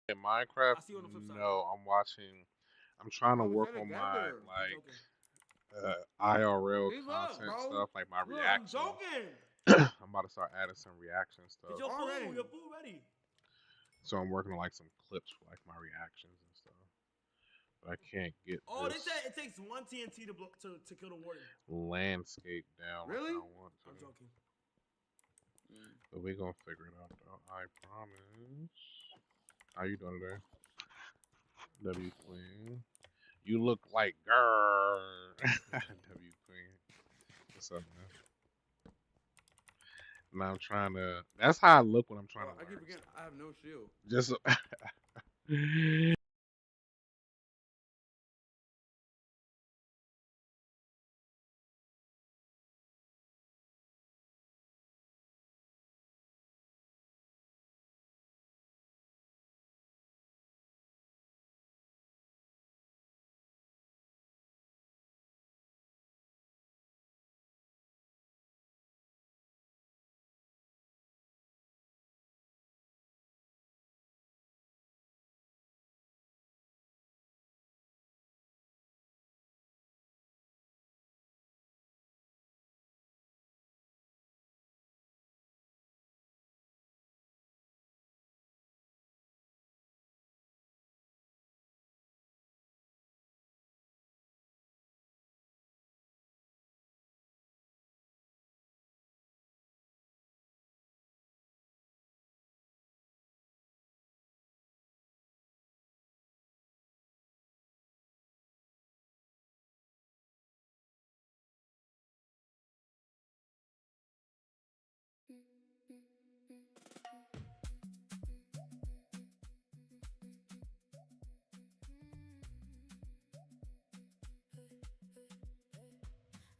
In Minecraft, I see you on the flip side. no, I'm watching. I'm trying to How is work that a on my gander? I'm joking. IRL Hey, look, content bro. stuff, like my Look, I'm reactions. joking. I'm about to start adding some reaction Get stuff. your food. Already. Your food ready. So I'm working on like some clips for like my reactions and stuff. But I can't get Oh, they this said it takes one TNT to kill the warden. landscape down like Really? I want to. I'm joking. Mm. But we gonna figure it out though. I promise. How you doing today? W Queen. You look like girl. W Queen. What's up, man? And I'm trying to. That's how I look when I'm trying Bro, to I keep learn forgetting I have no shield. stuff. Just.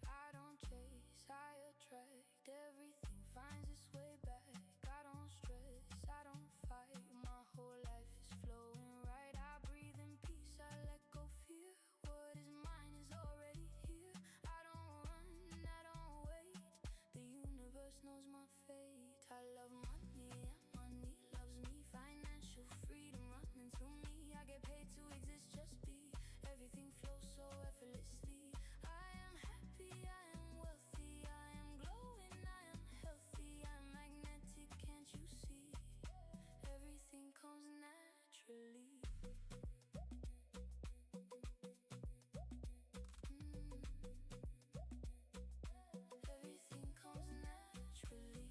I don't chase, I attract. Everything finds its way back. I don't stress, I don't fight. My whole life is flowing right. I breathe in peace, I let go fear. What is mine is already here. I don't run, I don't wait. The universe knows my fate. I love money, and money loves me. Financial freedom running through me. I get paid to exist, just be. Everything flows so effortlessly. I am happy, I am wealthy, I am glowing, I am healthy, I'm magnetic, can't you see? Everything comes naturally. Everything comes naturally.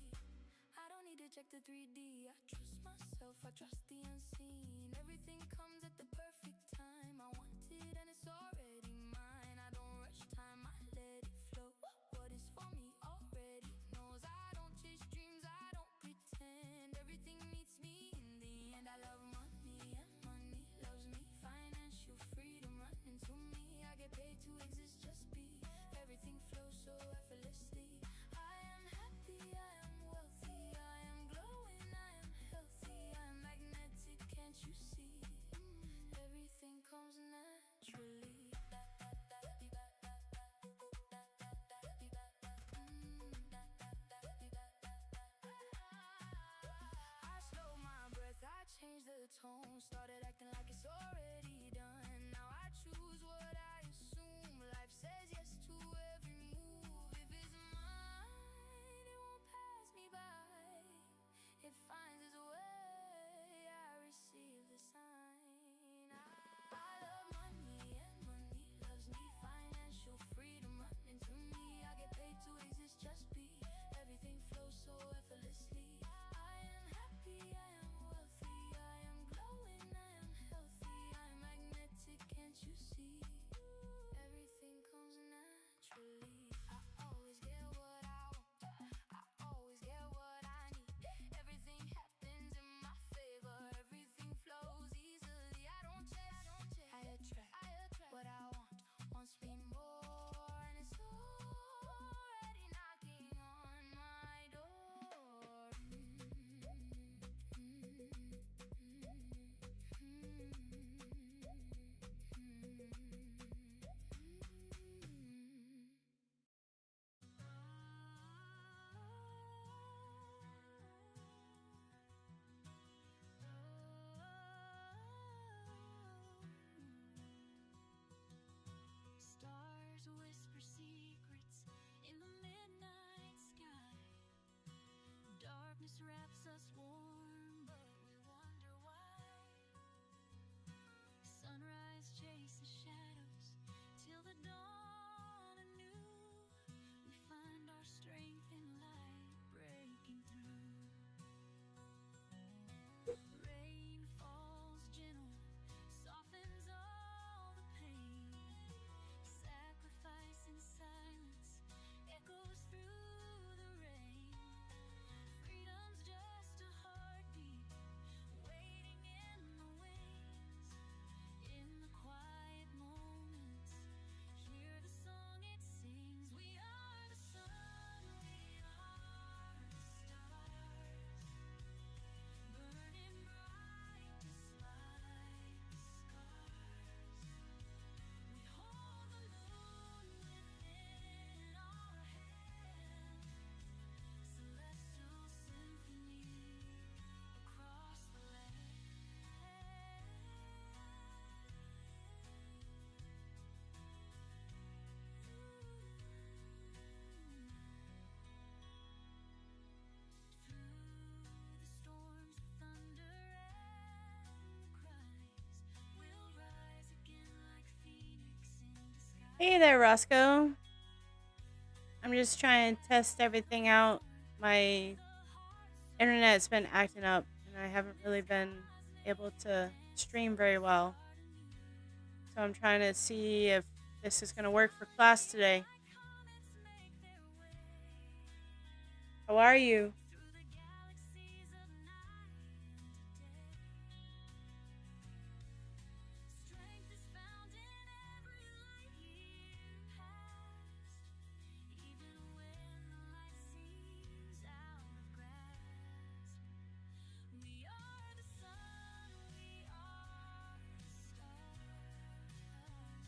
I don't need to check the 3D. I trust myself, I trust the unseen. Everything comes at the perfect time. I want it and it's already mine. I don't rush time, I let it flow. What is for me already knows. I don't chase dreams, I don't pretend. Everything meets me in the end. I love money and money loves me. Financial freedom running to me. I get paid to exist, just be. Everything flows so effortlessly. I am happy, I am wealthy, I am glowing, I am healthy, I'm magnetic, can't you see? Hey there, Roscoe. I'm just trying to test everything out. My internet's been acting up, and I haven't really been able to stream very well. So I'm trying to see if this is going to work for class today. How are you?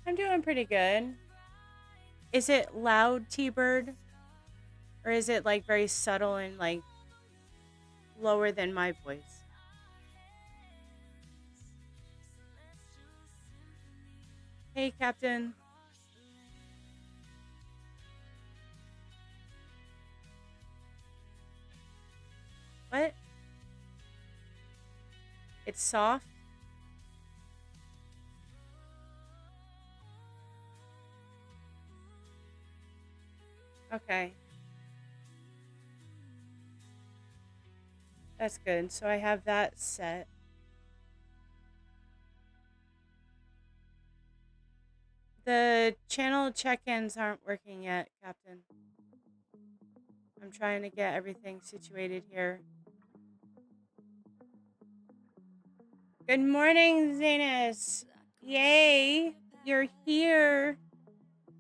I'm doing pretty good. Is it loud, T-Bird? Or is it like very subtle and like lower than my voice? Hey, Captain. What? It's soft? Okay. That's good. So I have that set. The channel check-ins aren't working yet, Captain. I'm trying to get everything situated here. Good morning, Zanus. Yay, you're here.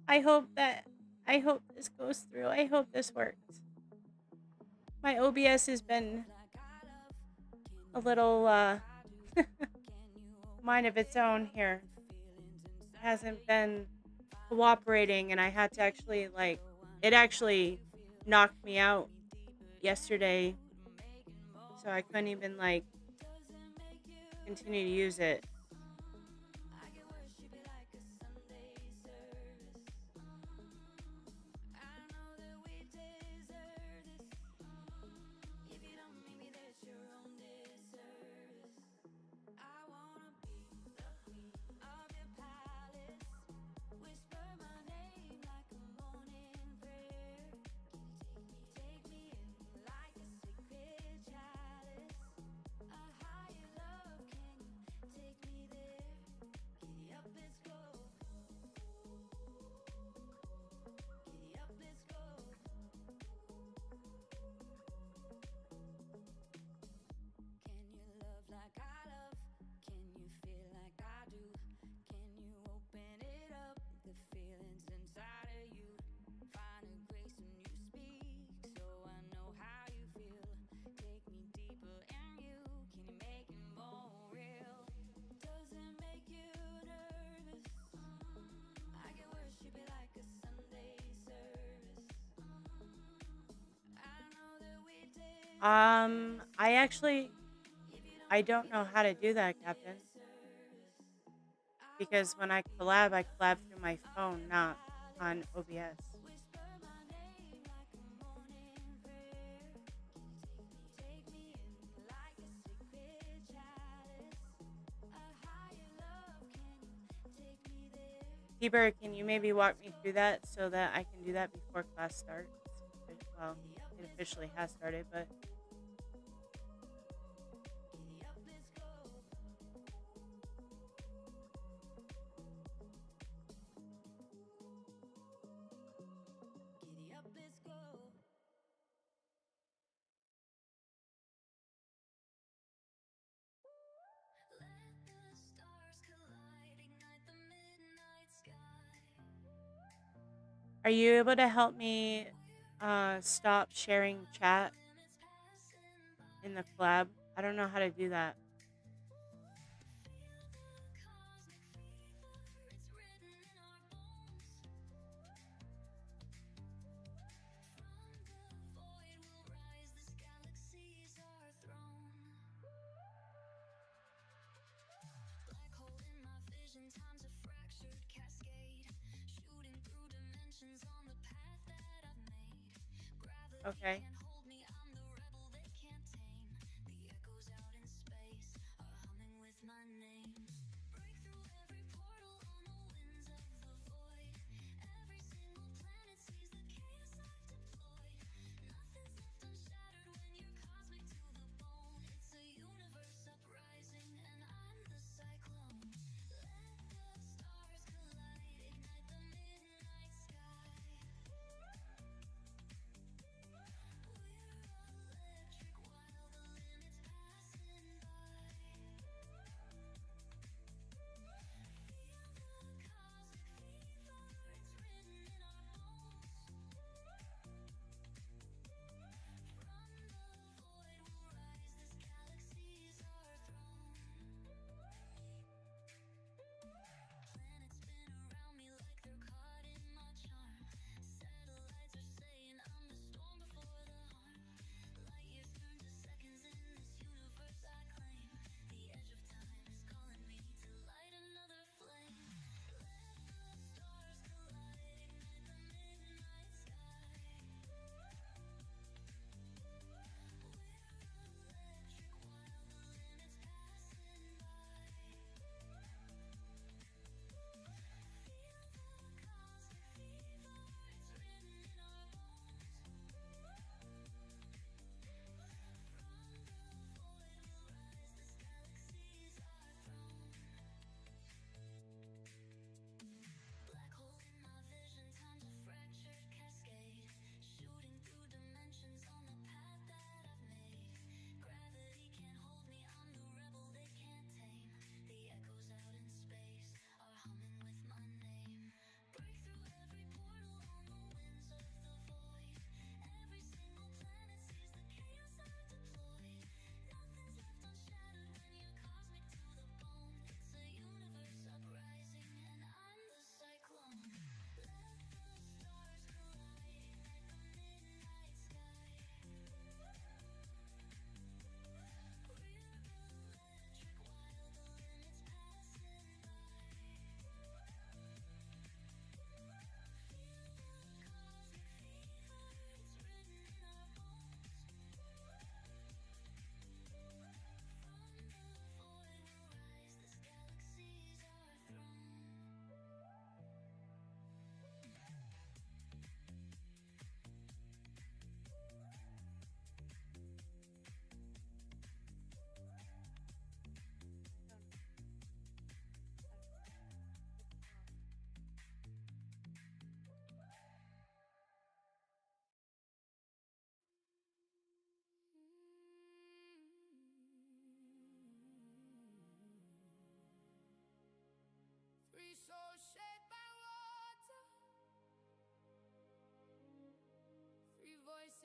I hope this goes through. I hope this works. My OBS has been a little mind of its own here. It hasn't been cooperating, and I had to actually it actually knocked me out yesterday, so I couldn't even continue to use it. I don't know how to do that, Captain. Because when I collab through my phone, not on OBS. Heber, can you maybe walk me through that so that I can do that before class starts? Well, it officially has started, but... Are you able to help me stop sharing chat in the collab? I don't know how to do that. Okay.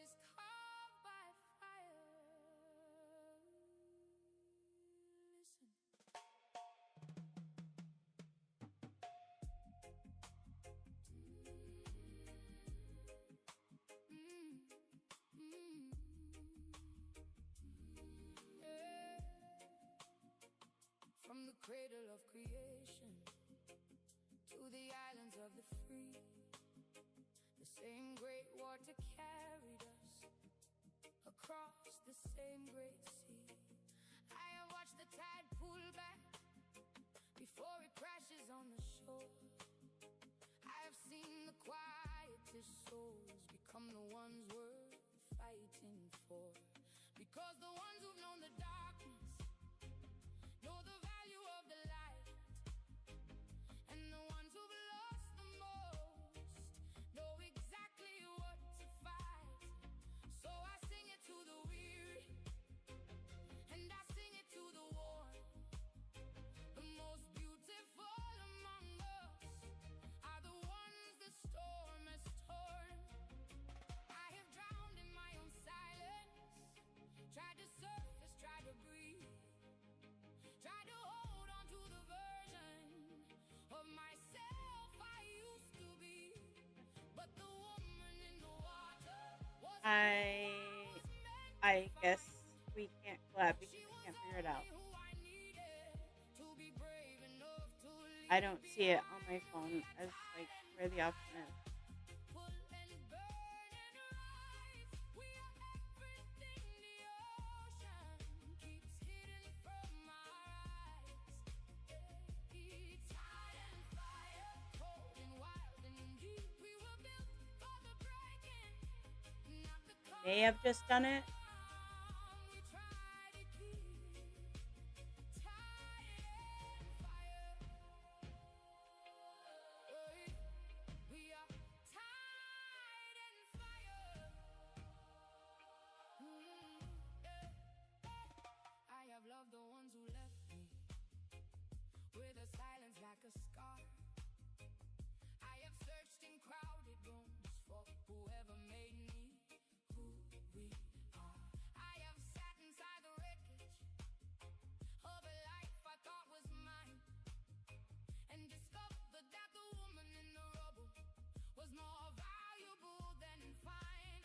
is carved by fire. Listen. Yeah. From the cradle of creation to the islands of the free, the same great water carried us across the same great sea. I have watched the tide pull back before it crashes on the shore. I have seen the quietest souls become the ones worth fighting for. Because the ones who've known the darkness know the value of the light, and the ones who've lost the most know exactly what to fight. So I sing it to the weary, and I sing it to the worn. The most beautiful among us are the ones the storm has torn. I have drowned in my own silence, tried to surface, tried to breathe, tried to hold on to the version of myself I used to be. But the woman in the water was I guess we can't collab because I can't figure it out. who I needed to be brave enough to leave. I don't see it on my phone as like where the option is. Pull and burn and rise. We are everything the ocean keeps hidden from our eyes. Tide and fire, cold and wild and deep. We were built for the breaking, not the May have just done it. we try to keep. Tide and fire. We are tide and fire. I have loved the ones who left me with a silence like a scar. I have searched in crowded rooms for whoever made me who we are. I have sat inside the wreckage of a life I thought was mine, and discovered that the woman in the rubble was more valuable than fine.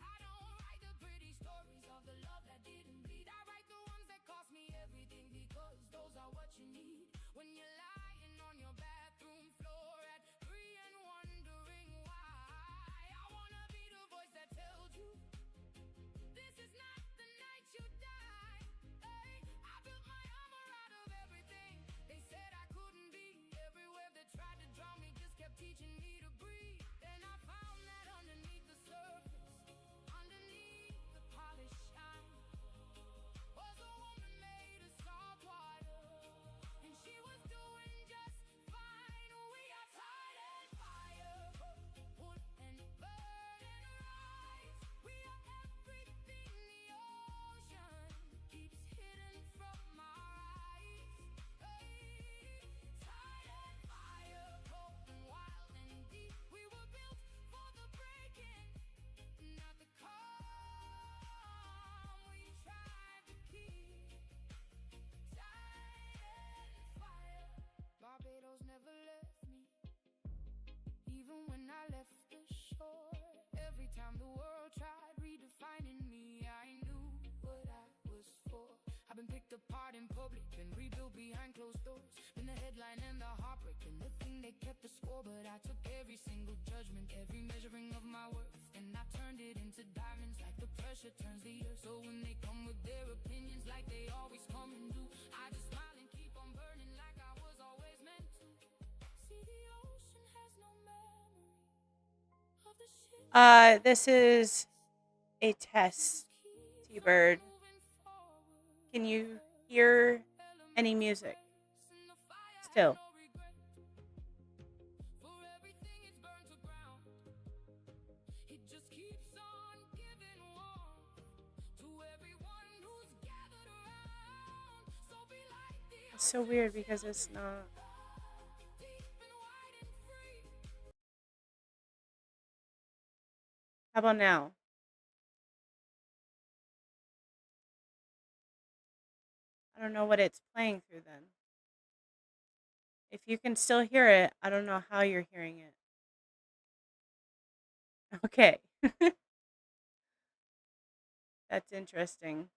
I don't write the pretty stories of the love that didn't bleed. I write the ones that cost me everything, because those are what you need when you're lying on your bathroom floor at 3 and wondering why. I wanna be the voice that tells you this is not the night you die. Hey, I built my armor out of everything they said I couldn't be. Everywhere that tried to draw me just kept teaching me to breathe. Then I found that underneath the surface, underneath the polished shine, was a woman made of salt water, and she was doing just fine. We are tide and fire, wood and burn and rise. We are everything the ocean keeps hidden from our eyes. Tide and fire, cold and wild and deep. We were built for the breaking, not the calm we tried to keep. Tide and fire. Barbados never left me, even when I left the shore. Every time the world tried redefining me, I knew what I was for. I've been picked apart in public and rebuilt behind closed doors. Been the headline and the heartbreak and the thing they kept the score. But I took every single judgment, every measuring of my worth, and I turned it into diamonds like the pressure turns the earth. So when they come with their opinions like they always come and do, I just smile and keep on burning like I was always meant to. See, the ocean has no memory of the shit. This is a test, T-Bird. Can you hear any music still? It's so weird because it's not. How about now? don't know what it's playing through then. If you can still hear it, I don't know how you're hearing it. Okay. That's interesting.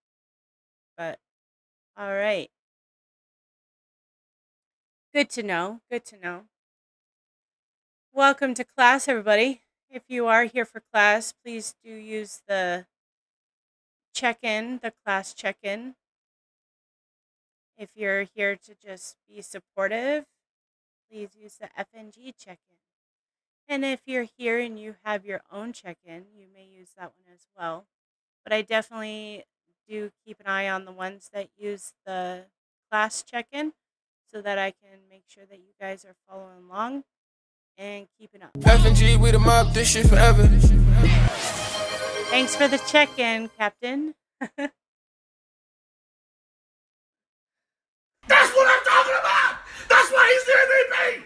But all right. Good to know. Good to know. Welcome to class, everybody. If you are here for class, please do use the check-in, the class check-in. If you're here to just be supportive, please use the FNG check-in. And if you're here and you have your own check-in, you may use that one as well. But I definitely do keep an eye on the ones that use the class check-in so that I can make sure that you guys are following along and keeping up. FNG, we the mob, this shit forever. Thanks for the check-in, Captain. That's what I'm talking about! That's why he's the MVP!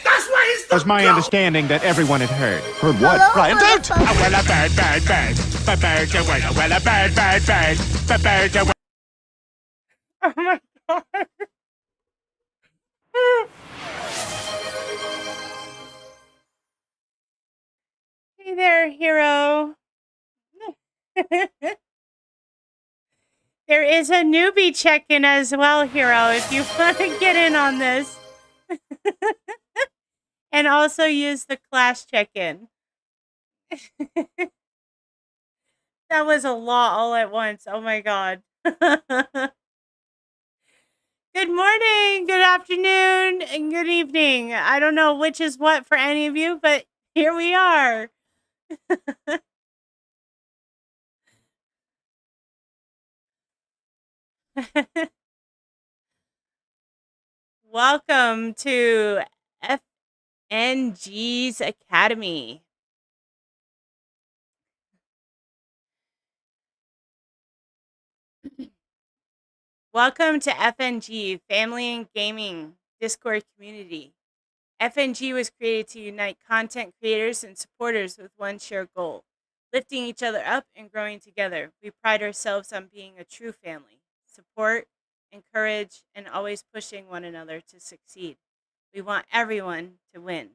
That's why he's the It was my GOAT! understanding that everyone had heard. Heard what? Brian, don't! Well, a bad, bad, bad. Well, a bad, bad, bad. Oh my god. Hey there, hero. There is a newbie check-in as well, hero, if you want to get in on this. And also use the class check-in. That was a lot all at once. Oh my god. Good morning, good afternoon, and good evening. I don't know which is what for any of you, but here we are. Welcome to FNG's Academy. Welcome to FNG, Family and Gaming Discord Community. FNG was created to unite content creators and supporters with one shared goal, lifting each other up and growing together. We pride ourselves on being a true family, support, encourage, and always pushing one another to succeed. We want everyone to win.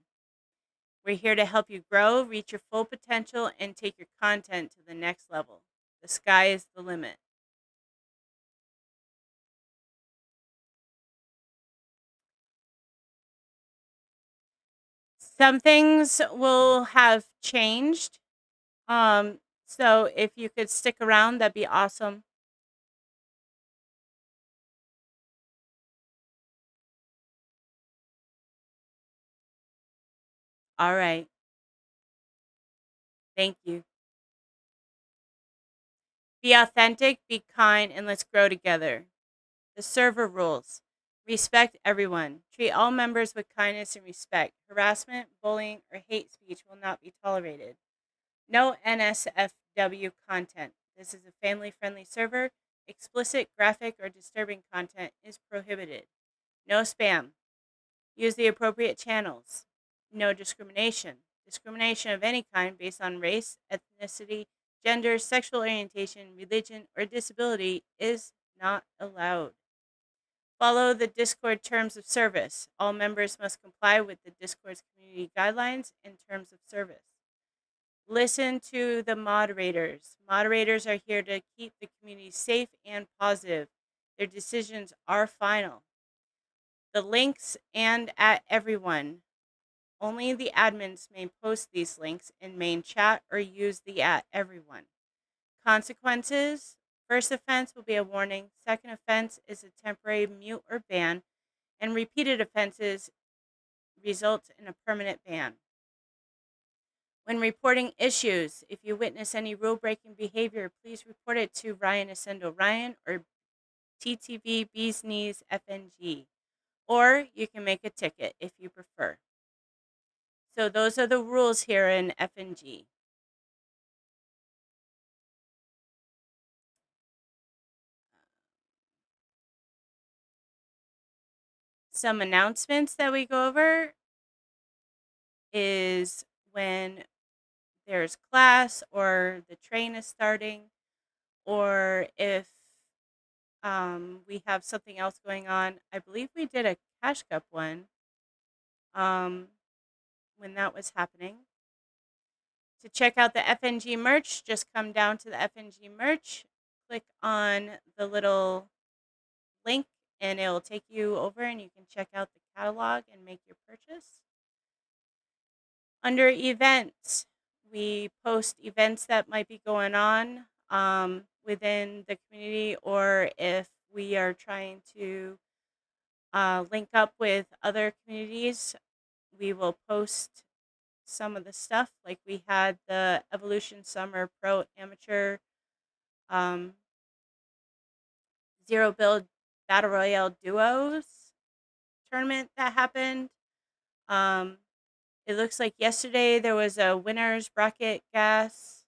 We're here to help you grow, reach your full potential, and take your content to the next level. The sky is the limit. Some things will have changed. So if you could stick around, that'd be awesome. All right. Thank you. Be authentic, be kind, and let's grow together. The server rules. Respect everyone. Treat all members with kindness and respect. Harassment, bullying, or hate speech will not be tolerated. No NSFW content. This is a family-friendly server. Explicit, graphic, or disturbing content is prohibited. No spam. Use the appropriate channels. No discrimination. Discrimination of any kind based on race, ethnicity, gender, sexual orientation, religion, or disability is not allowed. Follow the Discord terms of service. All members must comply with the Discord's community guidelines and terms of service. Listen to the moderators. Moderators are here to keep the community safe and positive. Their decisions are final. The links and at everyone. Only the admins may post these links in main chat or use the at everyone. Consequences. First offense will be a warning. Second offense is a temporary mute or ban. And repeated offenses result in a permanent ban. When reporting issues, if you witness any rule-breaking behavior, please report it to Ryan Ascendo Ryan or TTV Bees Knees FNG. Or you can make a ticket if you prefer. So those are the rules here in FNG. Some announcements that we go over is when there's class or the train is starting, or if We have something else going on. I believe we did a Cash Cup one when that was happening. To check out the FNG merch, just come down to the FNG merch, click on the little link, and it will take you over and you can check out the catalog and make your purchase. Under events, we post events that might be going on within the community, or if we are trying to link up with other communities, we will post some of the stuff. Like we had the Evolution Summer Pro Amateur um, Zero Build Battle Royale Duos tournament that happened. It looks like yesterday there was a winner's bracket gas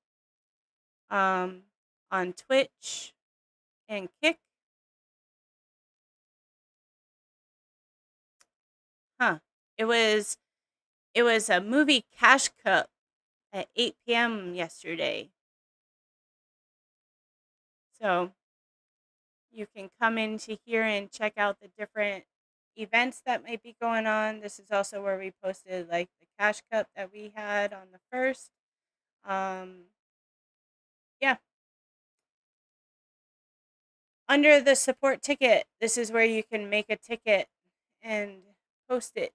on Twitch and Kick. Huh. It was a movie Cash Cup at 8 p.m. yesterday. So you can come into here and check out the different events that might be going on. This is also where we posted like the Cash Cup that we had on the first. Yeah. Under the support ticket, this is where you can make a ticket and post it.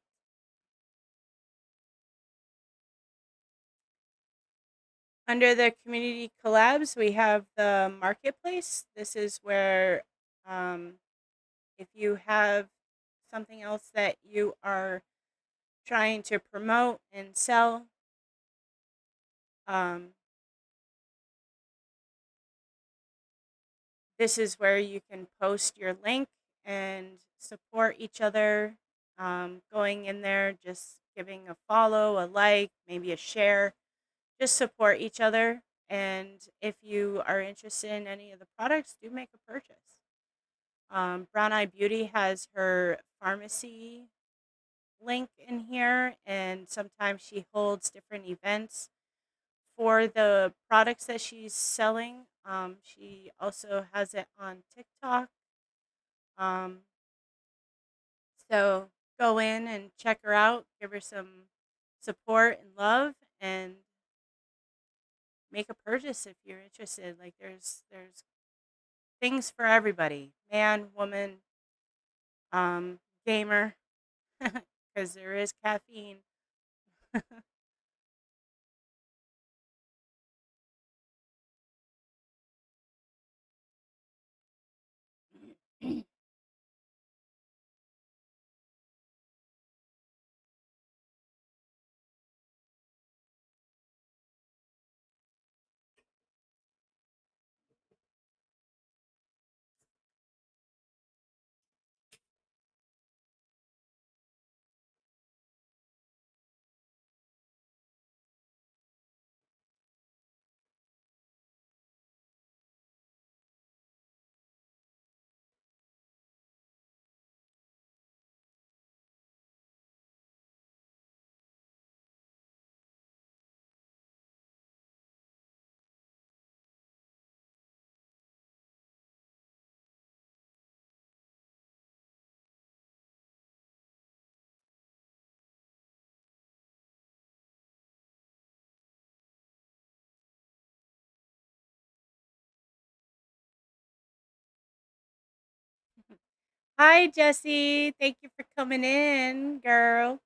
Under the community collabs, we have the marketplace. This is where if you have something else that you are trying to promote and sell, this is where you can post your link and support each other. Going in there, just giving a follow, a like, maybe a share. Just support each other. And if you are interested in any of the products, do make a purchase. Brown Eye Beauty has her pharmacy link in here, and sometimes she holds different events for the products that she's selling. She also has it on TikTok. So go in and check her out, give her some support and love, and make a purchase if you're interested. Like there's things for everybody, man, woman, gamer, because there is caffeine. Hi, Jessie. Thank you for coming in, girl.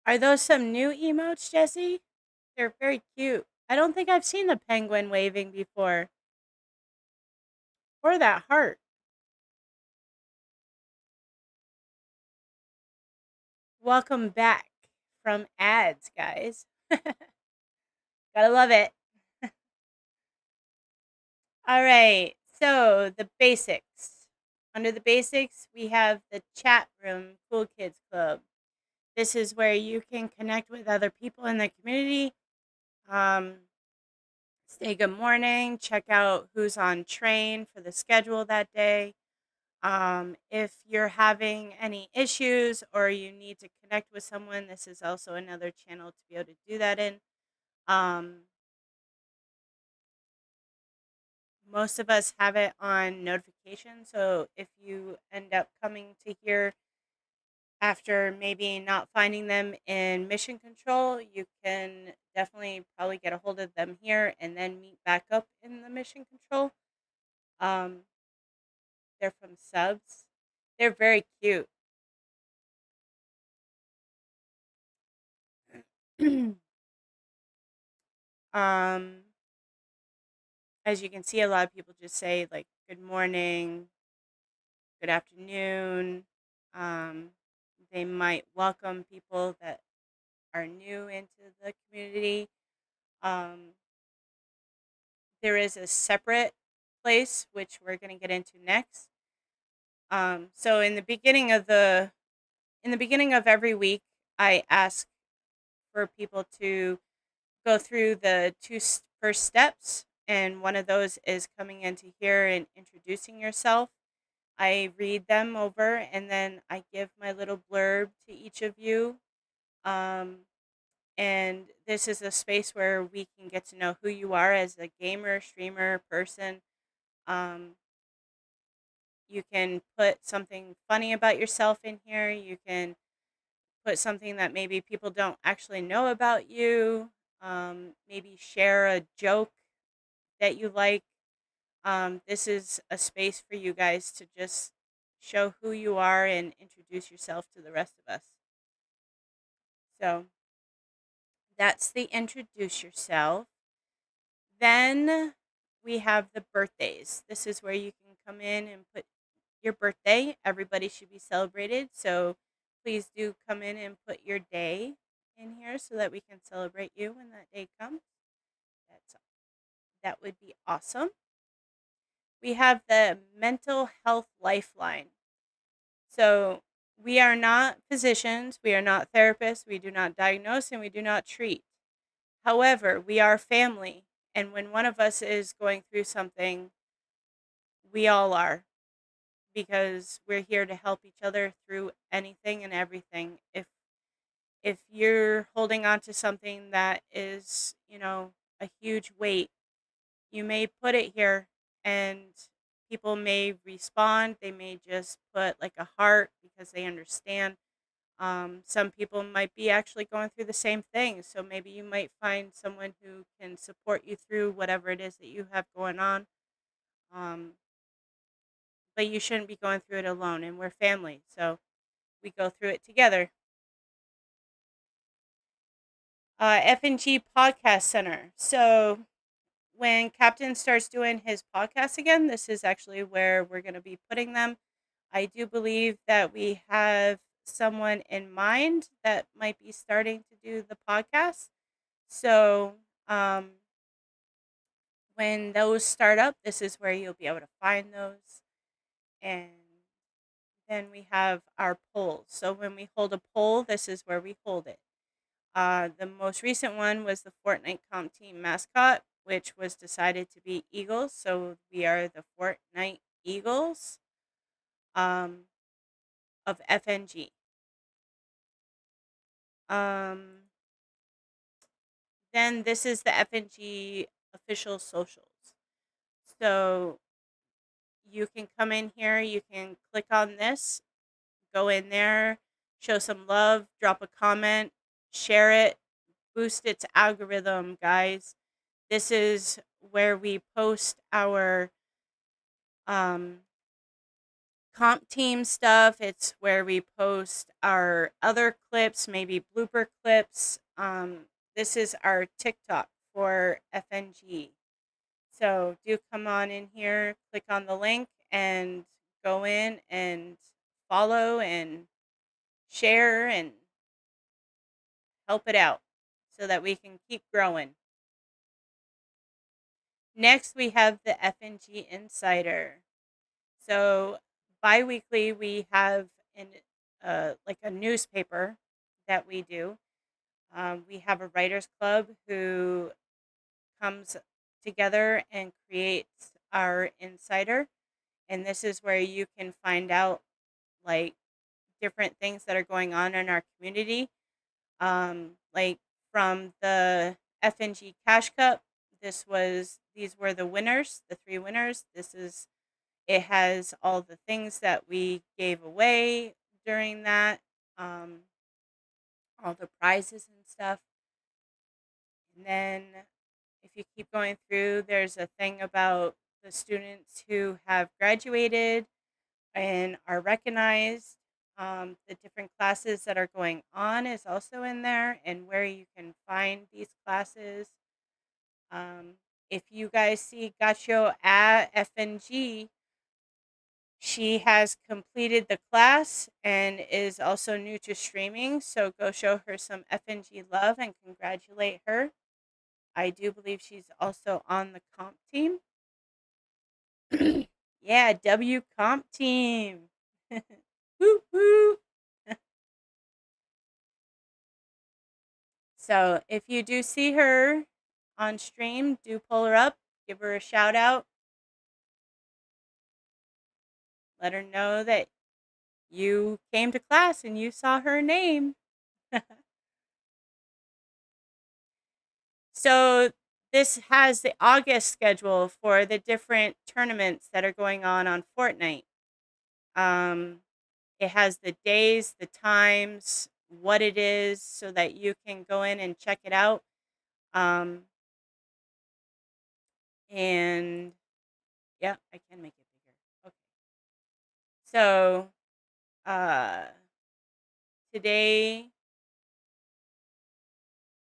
Are those some new emotes, Jessie? They're very cute. I don't think I've seen the penguin waving before. Or that heart. Welcome back from ads, guys. Gotta love it. All right. So the basics. Under the basics, we have the chat room, Cool Kids Club. This is where you can connect with other people in the community. say good morning, check out who's on train for the schedule that day. If you're having any issues or you need to connect with someone, this is also another channel to be able to do that in. Most of us have it on notification, so if you end up coming to here after maybe not finding them in mission control, you can definitely probably get a hold of them here and then meet back up in the mission control. They're from subs. They're very cute. As you can see, a lot of people just say like good morning, good afternoon. They might welcome people that are new into the community. There is a separate place which we're going to get into next. So in the beginning of every week, I ask for people to go through the first steps, and one of those is coming into here and introducing yourself. I read them over, and then I give my little blurb to each of you. And this is a space where we can get to know who you are as a gamer, streamer, person. You can put something funny about yourself in here. You can put something that maybe people don't actually know about you. Maybe share a joke that you like. This is a space for you guys to just show who you are and introduce yourself to the rest of us. So that's the introduce yourself. Then we have the birthdays. This is where you can come in and put your birthday. Everybody should be celebrated. So please do come in and put your day in here so that we can celebrate you when that day comes. That would be awesome. We have the mental health lifeline. So we are not physicians, we are not therapists, we do not diagnose, and we do not treat. However, we are family, and when one of us is going through something, we all are, because we're here to help each other through anything and everything. If you're holding on to something that is, a huge weight, you may put it here and people may respond. They may just put like a heart because they understand. Some people might be actually going through the same thing. So maybe you might find someone who can support you through whatever it is that you have going on. But you shouldn't be going through it alone. And we're family. So we go through it together. FNG Podcast Center. So when Captain starts doing his podcast again, this is actually where we're going to be putting them. I do believe that we have someone in mind that might be starting to do the podcast. So when those start up, this is where you'll be able to find those. And then we have our polls. So when we hold a poll, this is where we hold it. The most recent one was the Fortnite Comp Team mascot, which was decided to be Eagles. So we are the Fortnite Eagles of FNG. Then this is the FNG official socials. So you can come in here, you can click on this, go in there, show some love, drop a comment, share it, boost its algorithm, guys. This is where we post our comp team stuff. It's where we post our other clips, maybe blooper clips. This is our TikTok for FNG. So do come on in here, click on the link, and go in and follow and share and help it out so that we can keep growing. Next, we have the FNG Insider. So bi-weekly, we have like a newspaper that we do. We have a writers club who comes together and creates our insider. And this is where you can find out like different things that are going on in our community. Like from the FNG Cash Cup, these were the winners, the 3 winners. It has all the things that we gave away during that, um, all the prizes and stuff. And then if you keep going through, there's a thing about the students who have graduated and are recognized. The different classes that are going on is also in there, and where you can find these classes. If you guys see Gacho at FNG, she has completed the class and is also new to streaming, so go show her some FNG love and congratulate her. I do believe she's also on the comp team. Yeah, W comp team. Woo woo. So if you do see her on stream, do pull her up, give her a shout out. Let her know that you came to class and you saw her name. So this has the August schedule for the different tournaments that are going on Fortnite. It has the days, the times, what it is, so that you can go in and check it out. And yeah, I can make it bigger. Okay. So today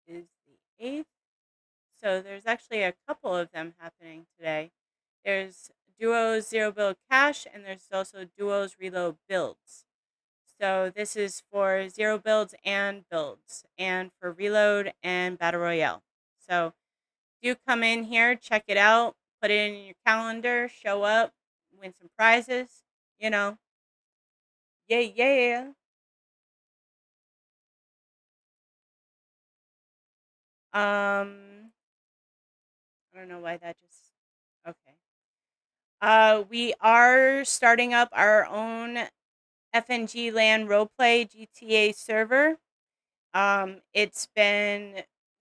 is the 8th. So there's actually a couple of them happening today. There's Duos Zero Build Cash, and there's also Duos Reload Builds. So this is for zero builds, and for reload and battle royale. So do come in here, check it out, put it in your calendar, show up, win some prizes, you know. Yeah, yeah. I don't know why that just okay. We are starting up our own FNG LAN roleplay GTA server.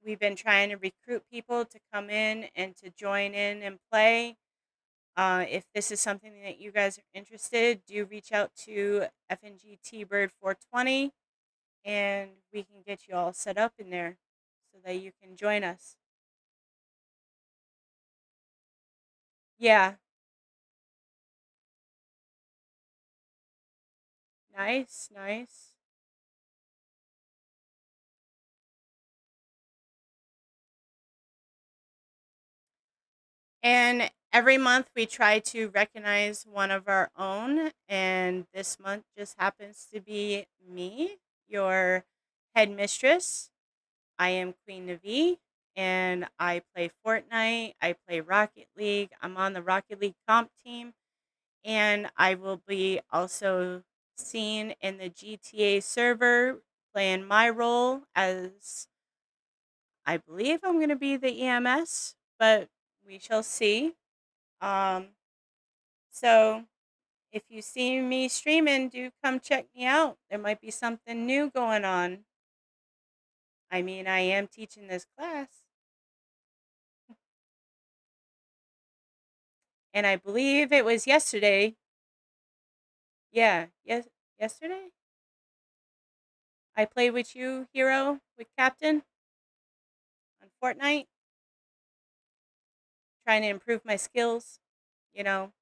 We've been trying to recruit people to come in and to join in and play. If this is something that you guys are interested, do reach out to FNG T-Bird 420 and we can get you all set up in there so that you can join us. Yeah. Nice, nice. And every month we try to recognize one of our own, and this month just happens to be me, your headmistress. I am QueenNavi, and I play Fortnite, I play Rocket League, I'm on the Rocket League comp team, and I will be also seen in the GTA server playing my role as, I believe I'm going to be the EMS, but we shall see. So if you see me streaming, do come check me out. There might be something new going on. I mean, I am teaching this class. And I believe it was yesterday. Yeah, yesterday? I played with you, Hero, with Captain on Fortnite. Trying to improve my skills, you know.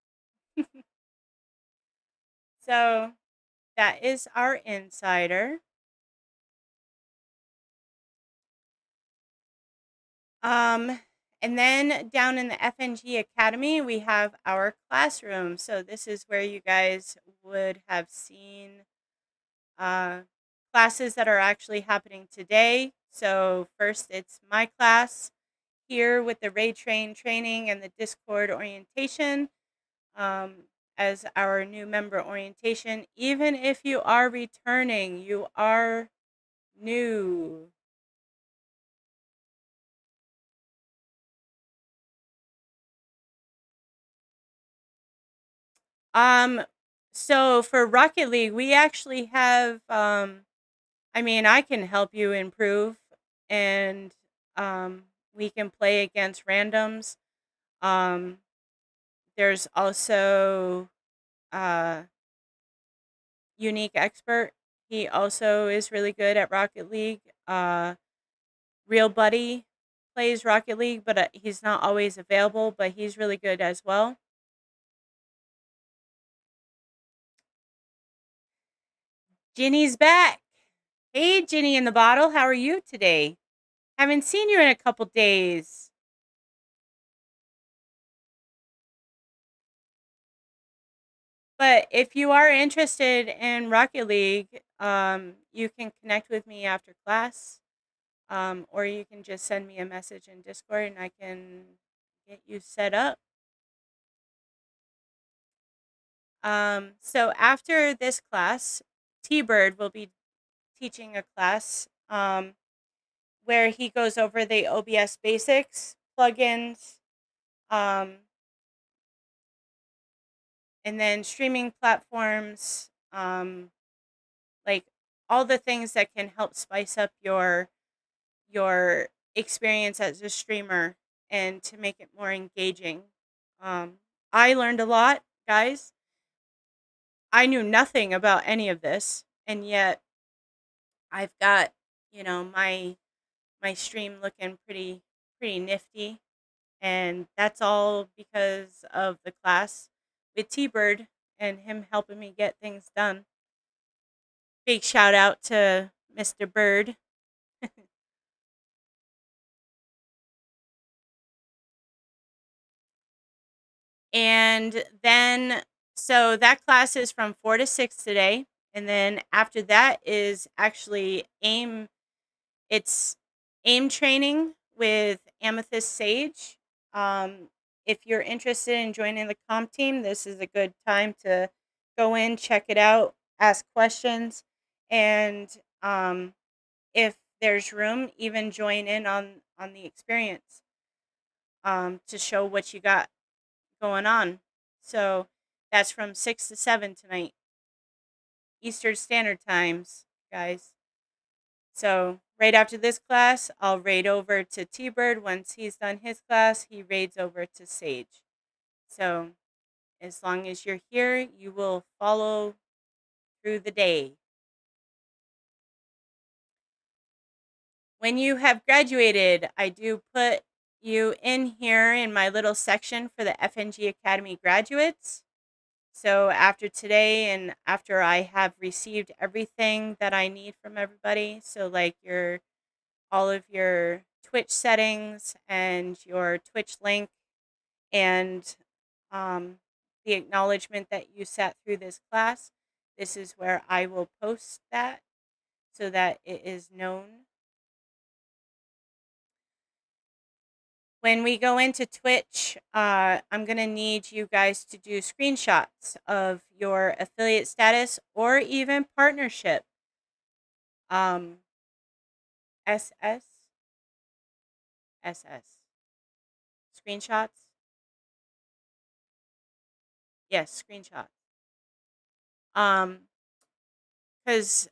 So that is our insider. And then down in the FNG Academy, we have our classroom. So this is where you guys would have seen classes that are actually happening today. So first, it's my class here with the Ray Train training and the Discord orientation as our new member orientation. Even if you are returning, you are new. So for Rocket League, we actually have, I mean, I can help you improve, and we can play against randoms. Um, there's also Unique Expert. He also is really good at Rocket League. Real Buddy plays Rocket League, but he's not always available, but he's really good as well. Ginny's back. Hey, Ginny in the bottle. How are you today? Haven't seen you in a couple days. But if you are interested in Rocket League, you can connect with me after class, or you can just send me a message in Discord and I can get you set up. So after this class, T-Bird will be teaching a class where he goes over the OBS basics, plugins, and then streaming platforms, like all the things that can help spice up your experience as a streamer and to make it more engaging. I learned a lot, guys. I knew nothing about any of this, and yet I've got, my stream looking pretty nifty, and that's all because of the class with T-Bird and him helping me get things done. Big shout out to Mr. Bird. And then, so that class is from 4 to 6 today. And then after that is actually it's aim training with Amethyst Sage. If you're interested in joining the comp team, this is a good time to go in, check it out, ask questions, and if there's room, even join in on the experience to show what you got going on. So that's from 6 to 7 tonight, Eastern Standard Times, guys. So right after this class, I'll raid over to T-Bird. Once he's done his class, he raids over to Sage. So as long as you're here, you will follow through the day. When you have graduated, I do put you in here in my little section for the FNG Academy graduates. So after today and after I have received everything that I need from everybody, so like all of your Twitch settings and your Twitch link and the acknowledgement that you sat through this class, this is where I will post that so that it is known. When we go into Twitch, I'm going to need you guys to do screenshots of your affiliate status or even partnership. SS. Screenshots? Yes, screenshots. Because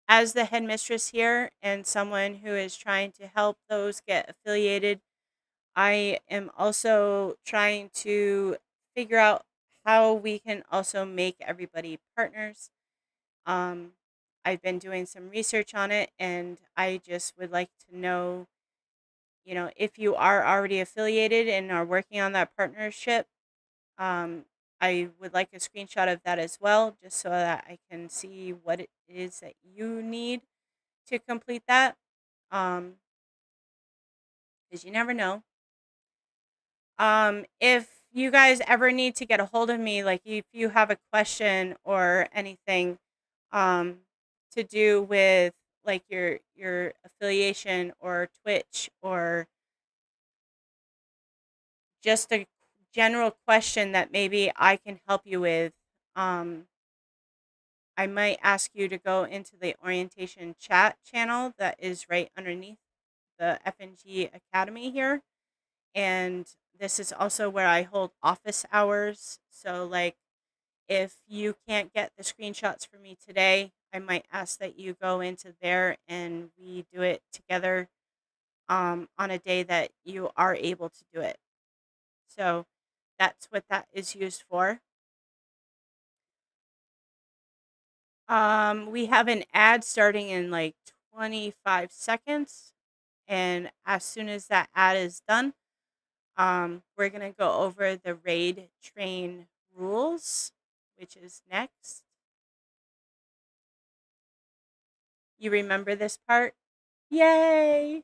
as the headmistress here and someone who is trying to help those get affiliated, I am also trying to figure out how we can also make everybody partners. I've been doing some research on it, and I just would like to know, if you are already affiliated and are working on that partnership, I would like a screenshot of that as well, just so that I can see what it is that you need to complete that. Because you never know. If you guys ever need to get a hold of me, like if you have a question or anything to do with like your affiliation or Twitch or just a general question that maybe I can help you with, I might ask you to go into the orientation chat channel that is right underneath the FNG Academy here. And this is also where I hold office hours. So like if you can't get the screenshots for me today, I might ask that you go into there and we do it together on a day that you are able to do it. So that's what that is used for. We have an ad starting in like 25 seconds. And as soon as that ad is done, we're going to go over the raid train rules, which is next. You remember this part? Yay!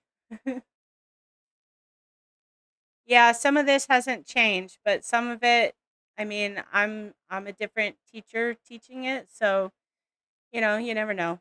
Yeah, some of this hasn't changed, but some of it, I mean, I'm a different teacher teaching it, so you know, you never know.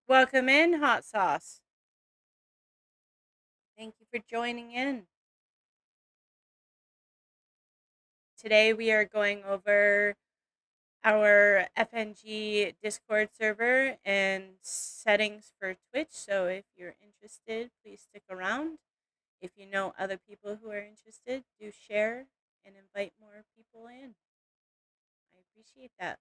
Welcome in, Hot Sauce. Thank you for joining in. Today we are going over our FNG Discord server and settings for Twitch. So if you're interested, please stick around. If you know other people who are interested, do share and invite more people in. I appreciate that.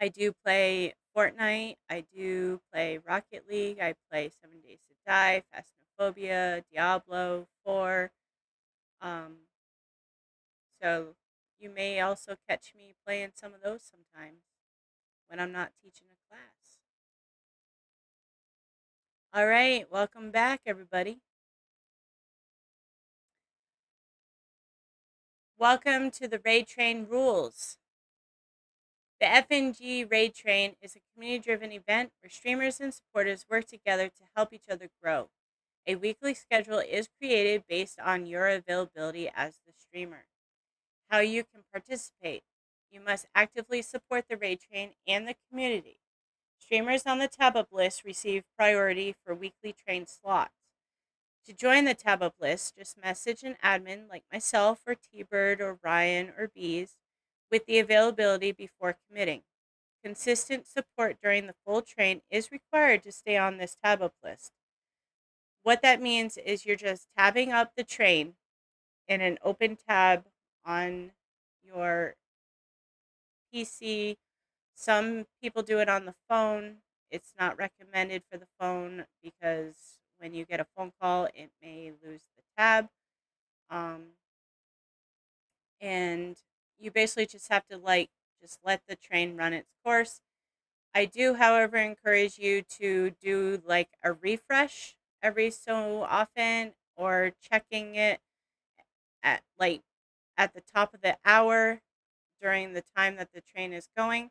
I do play Fortnite. I do play Rocket League. I play 7 Days to Die, Phasmophobia, Diablo 4. So you may also catch me playing some of those sometimes when I'm not teaching a class. All right, welcome back, everybody. Welcome to the Raid Train Rules. The FNG Raid Train is a community-driven event where streamers and supporters work together to help each other grow. A weekly schedule is created based on your availability as the streamer. How you can participate. You must actively support the Raid Train and the community. Streamers on the tab up list receive priority for weekly train slots. To join the tab up list, just message an admin like myself or T-Bird or Ryan or Bees with the availability before committing. Consistent support during the full train is required to stay on this tab up list. What that means is you're just tabbing up the train in an open tab on your PC. Some people do it on the phone. It's not recommended for the phone because when you get a phone call, it may lose the tab. And you basically just have to just let the train run its course. I do, however, encourage you to do like a refresh every so often or checking it at at the top of the hour during the time that the train is going,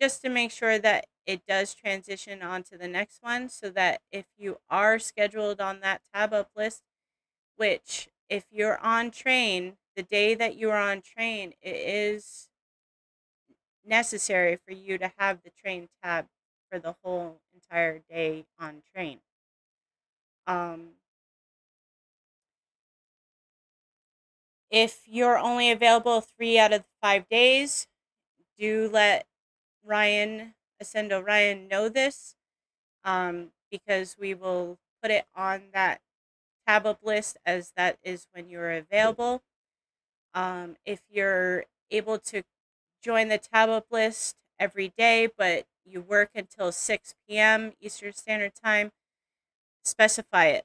just to make sure that it does transition on to the next one, so that if you are scheduled on that tab up list, which if you're on train, the day that you are on train, it is necessary for you to have the train tab for the whole entire day on train. If you're only available 3 out of the 5 days, do let Ascendo Ryan know this, because we will put it on that tab up list as that is when you're available. If you're able to join the tab up list every day, but you work until 6 p.m. Eastern Standard Time, specify it.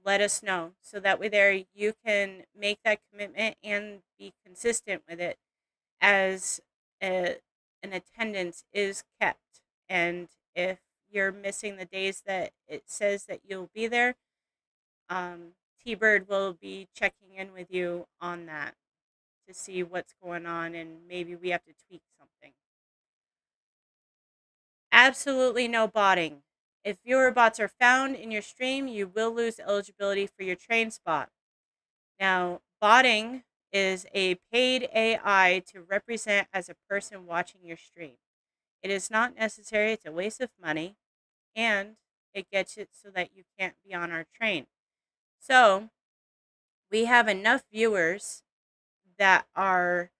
let us know, so that way there you can make that commitment and be consistent with it, as an attendance is kept. And if you're missing the days that it says that you'll be there, T-Bird will be checking in with you on that to see what's going on, and maybe we have to tweak something. Absolutely no botting. If viewer bots are found in your stream, you will lose eligibility for your train spot. Now, botting is a paid AI to represent as a person watching your stream. It is not necessary, it's a waste of money, and it gets it so that you can't be on our train. So, we have enough viewers that are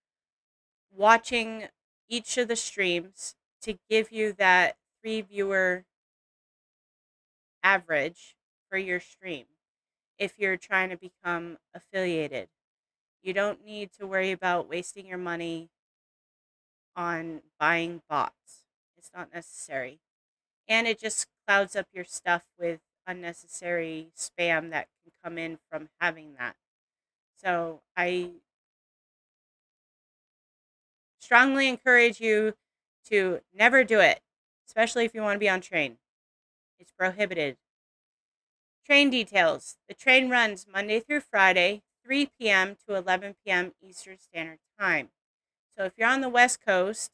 watching each of the streams to give you that 3 viewer average for your stream if you're trying to become affiliated. You don't need to worry about wasting your money on buying bots. It's not necessary. And it just clouds up your stuff with unnecessary spam that can come in from having that. So I strongly encourage you to never do it, especially if you want to be on train. It's prohibited. Train details. The train runs Monday through Friday, 3 p.m. to 11 p.m. Eastern Standard Time. So if you're on the West Coast,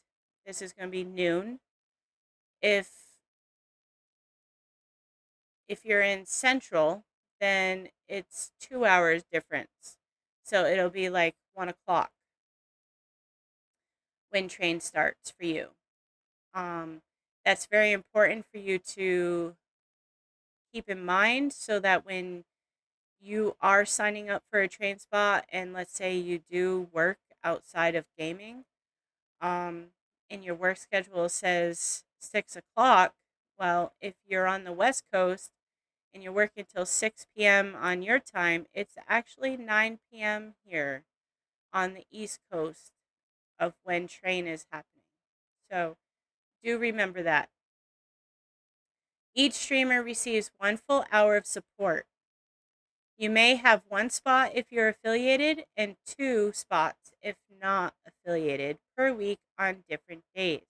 this is going to be noon. If you're in Central, then it's 2 hours difference. So it'll be like 1 o'clock when train starts for you. That's very important for you to keep in mind, so that when you are signing up for a train spot, and let's say you do work outside of gaming, and your work schedule says 6 o'clock, well, if you're on the West Coast and you're working till 6 p.m. on your time, it's actually 9 p.m. here on the East Coast of when train is happening. So do remember that. Each streamer receives 1 full hour of support. You may have 1 spot if you're affiliated and 2 spots if not affiliated per week on different days.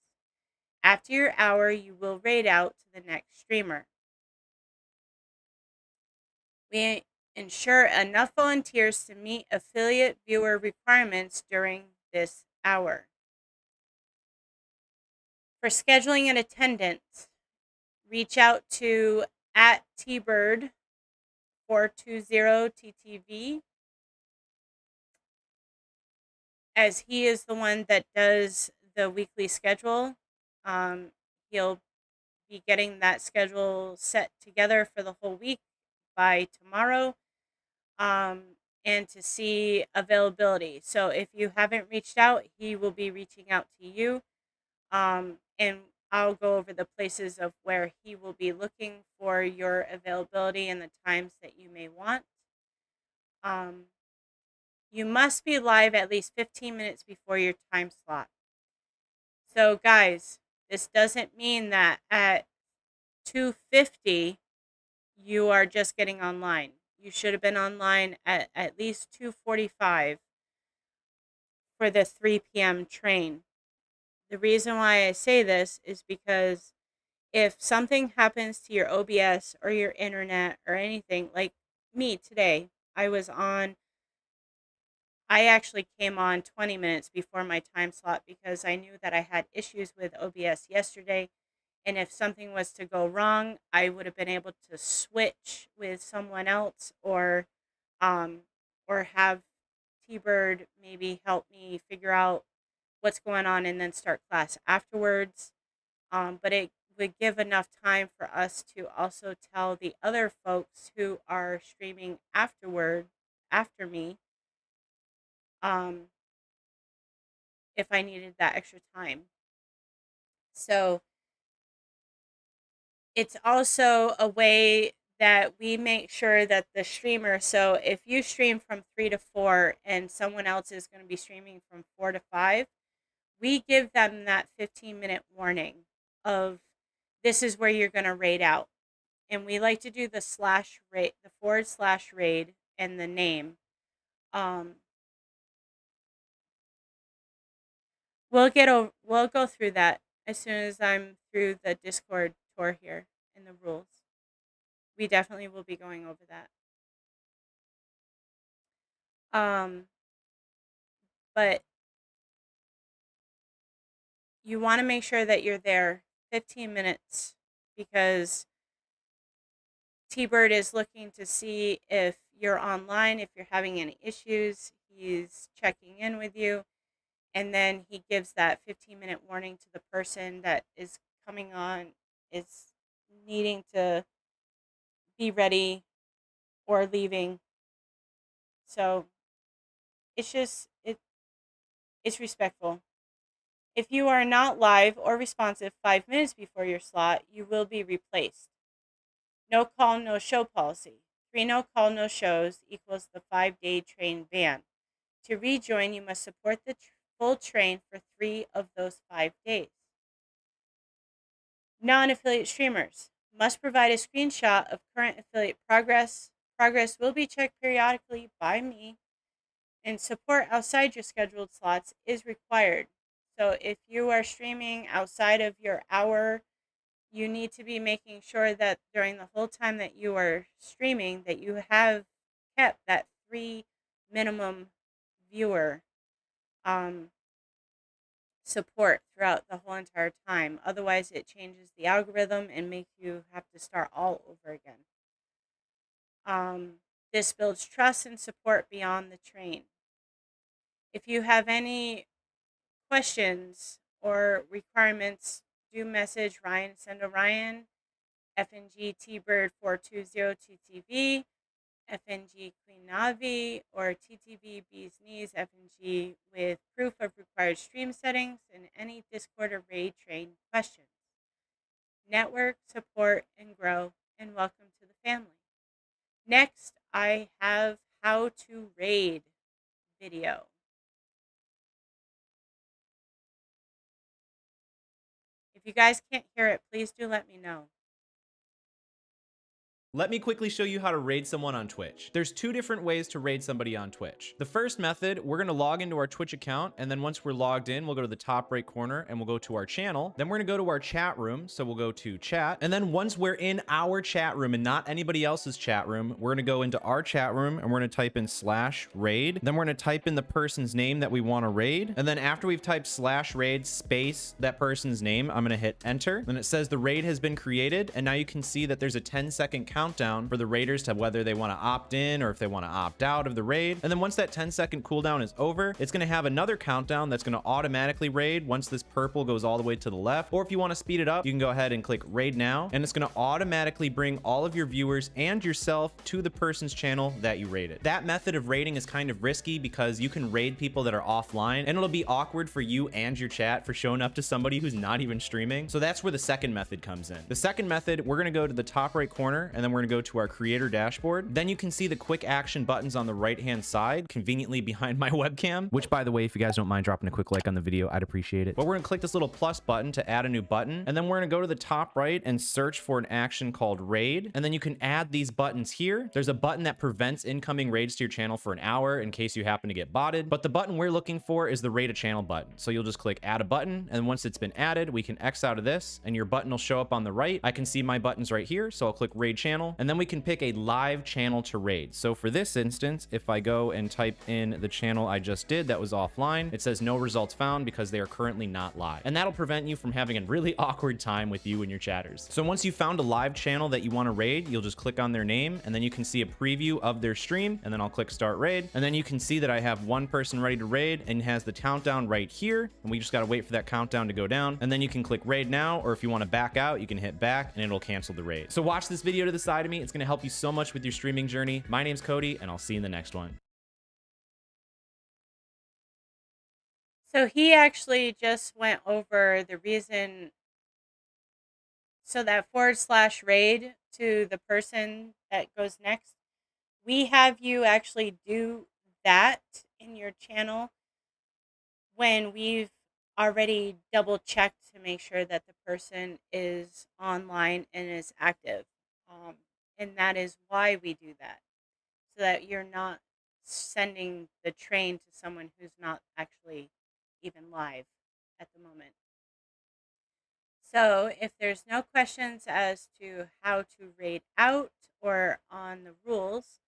After your hour, you will raid out to the next streamer. We ensure enough volunteers to meet affiliate viewer requirements during this hour. For scheduling and attendance, reach out to @tbird420ttv, as he is the one that does the weekly schedule. He'll be getting that schedule set together for the whole week by tomorrow, and to see availability. So if you haven't reached out, he will be reaching out to you, and I'll go over the places of where he will be looking for your availability and the times that you may want. You must be live at least 15 minutes before your time slot. So guys, this doesn't mean that at 2:50 you are just getting online. You should have been online at least 2:45 for the 3 p.m. train. The reason why I say this is because if something happens to your OBS or your internet or anything, like me today, I actually came on 20 minutes before my time slot because I knew that I had issues with OBS yesterday. And if something was to go wrong, I would have been able to switch with someone else, or have T-Bird maybe help me figure out what's going on and then start class afterwards. But it would give enough time for us to also tell the other folks who are streaming after me, if I needed that extra time. So it's also a way that we make sure that the streamer, so if you stream from 3 to 4 and someone else is going to be streaming from 4 to 5, we give them that 15-minute warning of, this is where you're going to raid out. and we like to do the slash raid, the / raid, and the name. We'll go through that as soon as I'm through the Discord tour here and the rules. We definitely will be going over that. But you want to make sure that you're there 15 minutes because T-Bird is looking to see if you're online, if you're having any issues. He's checking in with you, and then he gives that 15-minute warning to the person that is coming on, is needing to be ready or leaving. So it's just it's respectful. If you are not live or responsive 5 minutes before your slot, you will be replaced. No call, no show policy. 3 no call, no shows equals the 5-day train ban. To rejoin, you must support the full train for 3 of those 5 days. Non-affiliate streamers must provide a screenshot of current affiliate progress. Progress will be checked periodically by me, and support outside your scheduled slots is required. So if you are streaming outside of your hour, you need to be making sure that during the whole time that you are streaming that you have kept that 3 minimum viewer support throughout the whole entire time. Otherwise, it changes the algorithm and makes you have to start all over again. This builds trust and support beyond the train. If you have any questions or requirements, do message Ryan. Send a Ryan, FNGTBird420TTV, FNGQueenNavi, or TTV Bees Knees FNG with proof of required stream settings and any Discord or raid train questions. Network, support, and grow, and welcome to the family. Next, I have how to raid video. If you guys can't hear it, please do let me know. Let me quickly show you how to raid someone on Twitch. There's 2 different ways to raid somebody on Twitch. The first method, we're gonna log into our Twitch account, and then once we're logged in, we'll go to the top right corner and we'll go to our channel. Then we're gonna go to our chat room, so we'll go to chat. And then once we're in our chat room and not anybody else's chat room, we're gonna go into our chat room and we're gonna type in /raid. Then we're gonna type in the person's name that we wanna raid. And then after we've typed /raid space that person's name, I'm gonna hit enter. Then it says the raid has been created, and now you can see that there's a 10-second countdown for the raiders to whether they want to opt in or if they want to opt out of the raid. And then once that 10-second cooldown is over, it's going to have another countdown that's going to automatically raid once this purple goes all the way to the left. Or if you want to speed it up, you can go ahead and click raid now, and it's going to automatically bring all of your viewers and yourself to the person's channel that you raided. That method of raiding is kind of risky because you can raid people that are offline, and it'll be awkward for you and your chat for showing up to somebody who's not even streaming. So that's where the second method comes in. The second method, we're going to go to the top right corner, and then we're going to go to our creator dashboard. Then you can see the quick action buttons on the right hand side, conveniently behind my webcam, which, by the way, if you guys don't mind dropping a quick like on the video, I'd appreciate it. But we're gonna click this little plus button to add a new button, and then we're gonna go to the top right and search for an action called raid, and then you can add these buttons here. There's a button that prevents incoming raids to your channel for an hour in case you happen to get botted, but the button we're looking for is the raid a channel button. So you'll just click add a button, and once it's been added, we can X out of this, and your button will show up on the right. I can see my buttons right here, so I'll click raid channel, and then we can pick a live channel to raid. So for this instance, if I go and type in the channel I just did that was offline, it says no results found because they are currently not live. And that'll prevent you from having a really awkward time with you and your chatters. So once you found a live channel that you want to raid, you'll just click on their name, and then you can see a preview of their stream, and then I'll click start raid, and then you can see that I have one person ready to raid, and it has the countdown right here, and we just got to wait for that countdown to go down, and then you can click raid now, or if you want to back out, you can hit back, and it'll cancel the raid. So watch this video to the side of me. It's going to help you so much with your streaming journey. My name's Cody, and I'll see you in the next one. So he actually just went over the reason. So that / raid to the person that goes next, we have you actually do that in your channel when we've already double checked to make sure that the person is online and is active. And that is why we do that. So that you're not sending the train to someone who's not actually even live at the moment. So if there's no questions as to how to raid out or on the rules,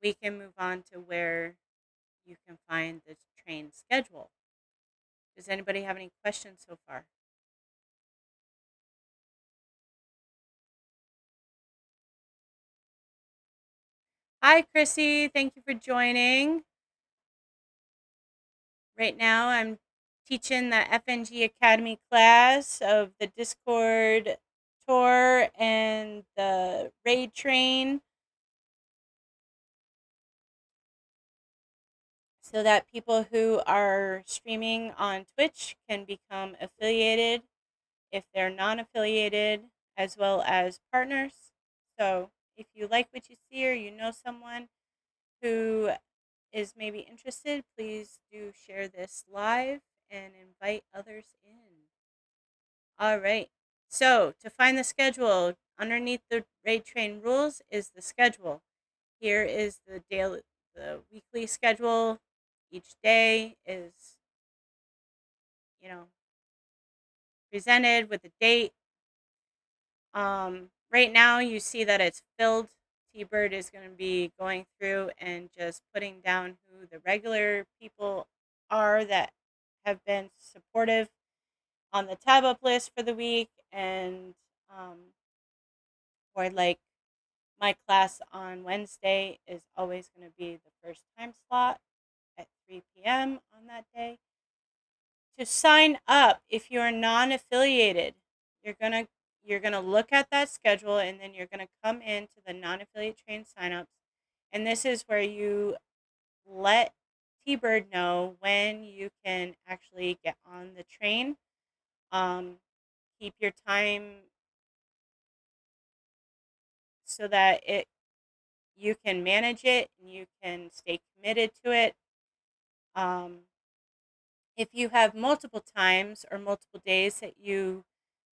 we can move on to where you can find the train schedule. Does anybody have any questions so far? Hi, Chrissy. Thank you for joining. Right now, I'm teaching the FNG Academy class of the Discord tour and the raid train, so that people who are streaming on Twitch can become affiliated if they're non-affiliated, as well as partners. So if you like what you see or you know someone who is maybe interested, please do share this live and invite others in. All right. So to find the schedule, underneath the raid train rules is the schedule. Here is the weekly schedule. Each day is, presented with a date. Right now you see that it's filled. T-Bird is going to be going through and just putting down who the regular people are that have been supportive on the tab up list for the week, and or like my class on Wednesday is always going to be the first time slot at 3 p.m. on that day. To sign up, if you're non-affiliated, you're gonna look at that schedule, and then you're gonna come into the non-affiliate train signups, and this is where you let T-Bird know when you can actually get on the train. Keep your time so that you can manage it and you can stay committed to it. If you have multiple times or multiple days that you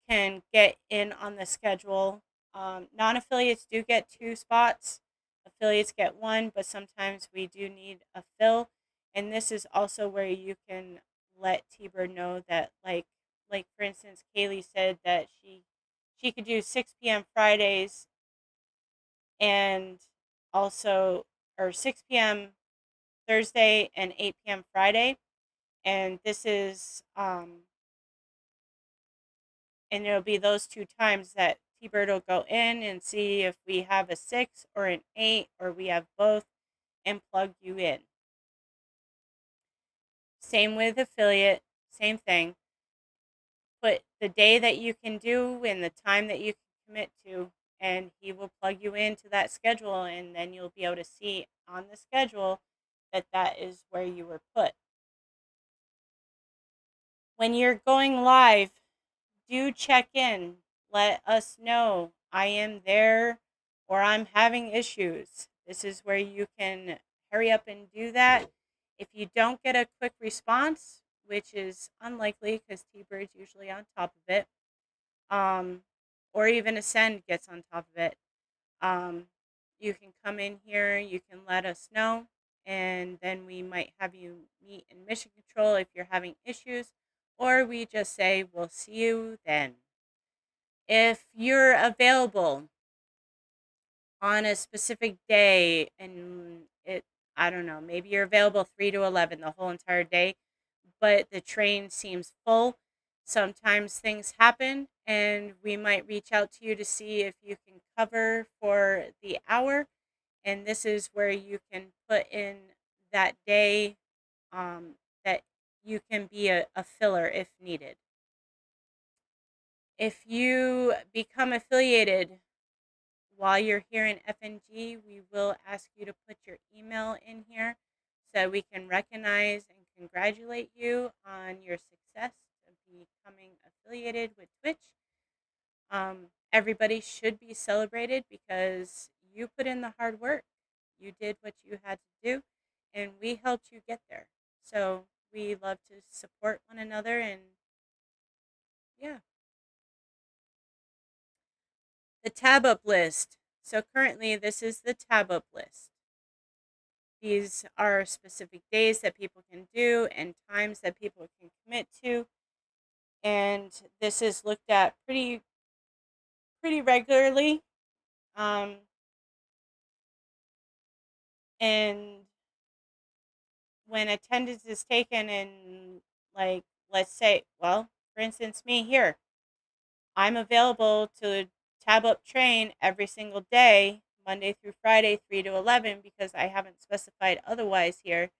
can get in on the schedule, non-affiliates do get 2 spots. Affiliates get 1, but sometimes we do need a fill. And this is also where you can let T-Bird know that, like for instance, Kaylee said that she could do 6 p.m. Fridays, and also, or 6 p.m. Thursday and 8 p.m. Friday. And this is, and it'll be those 2 times that T-Bird will go in and see if we have a 6 or an 8, or we have both, and plug you in. Same with affiliate, same thing. Put the day that you can do and the time that you can commit to, and he will plug you into that schedule, and then you'll be able to see on the schedule that that is where you were put. When you're going live, do check in. Let us know I am there or I'm having issues. This is where you can hurry up and do that. If you don't get a quick response, which is unlikely because T-Bird's usually on top of it, or even Ascend gets on top of it, you can come in here, you can let us know, and then we might have you meet in mission control if you're having issues, or we just say, we'll see you then. If you're available on a specific day and I don't know, maybe you're available 3 to 11 the whole entire day, but the train seems full, sometimes things happen, and we might reach out to you to see if you can cover for the hour. And this is where you can put in that day, that you can be a filler if needed. If you become affiliated while you're here in FNG, we will ask you to put your email in here so we can recognize and congratulate you on your success of becoming affiliated with Twitch. Everybody should be celebrated because you put in the hard work. You did what you had to do, and we helped you get there. So we love to support one another, and yeah. The tab up list. So currently, this is the tab up list. These are specific days that people can do and times that people can commit to. And this is looked at pretty regularly. And when attendance is taken and, like, let's say, well, for instance, me here, I'm available to tab up train every single day, Monday through Friday, 3 to 11, because I haven't specified otherwise here.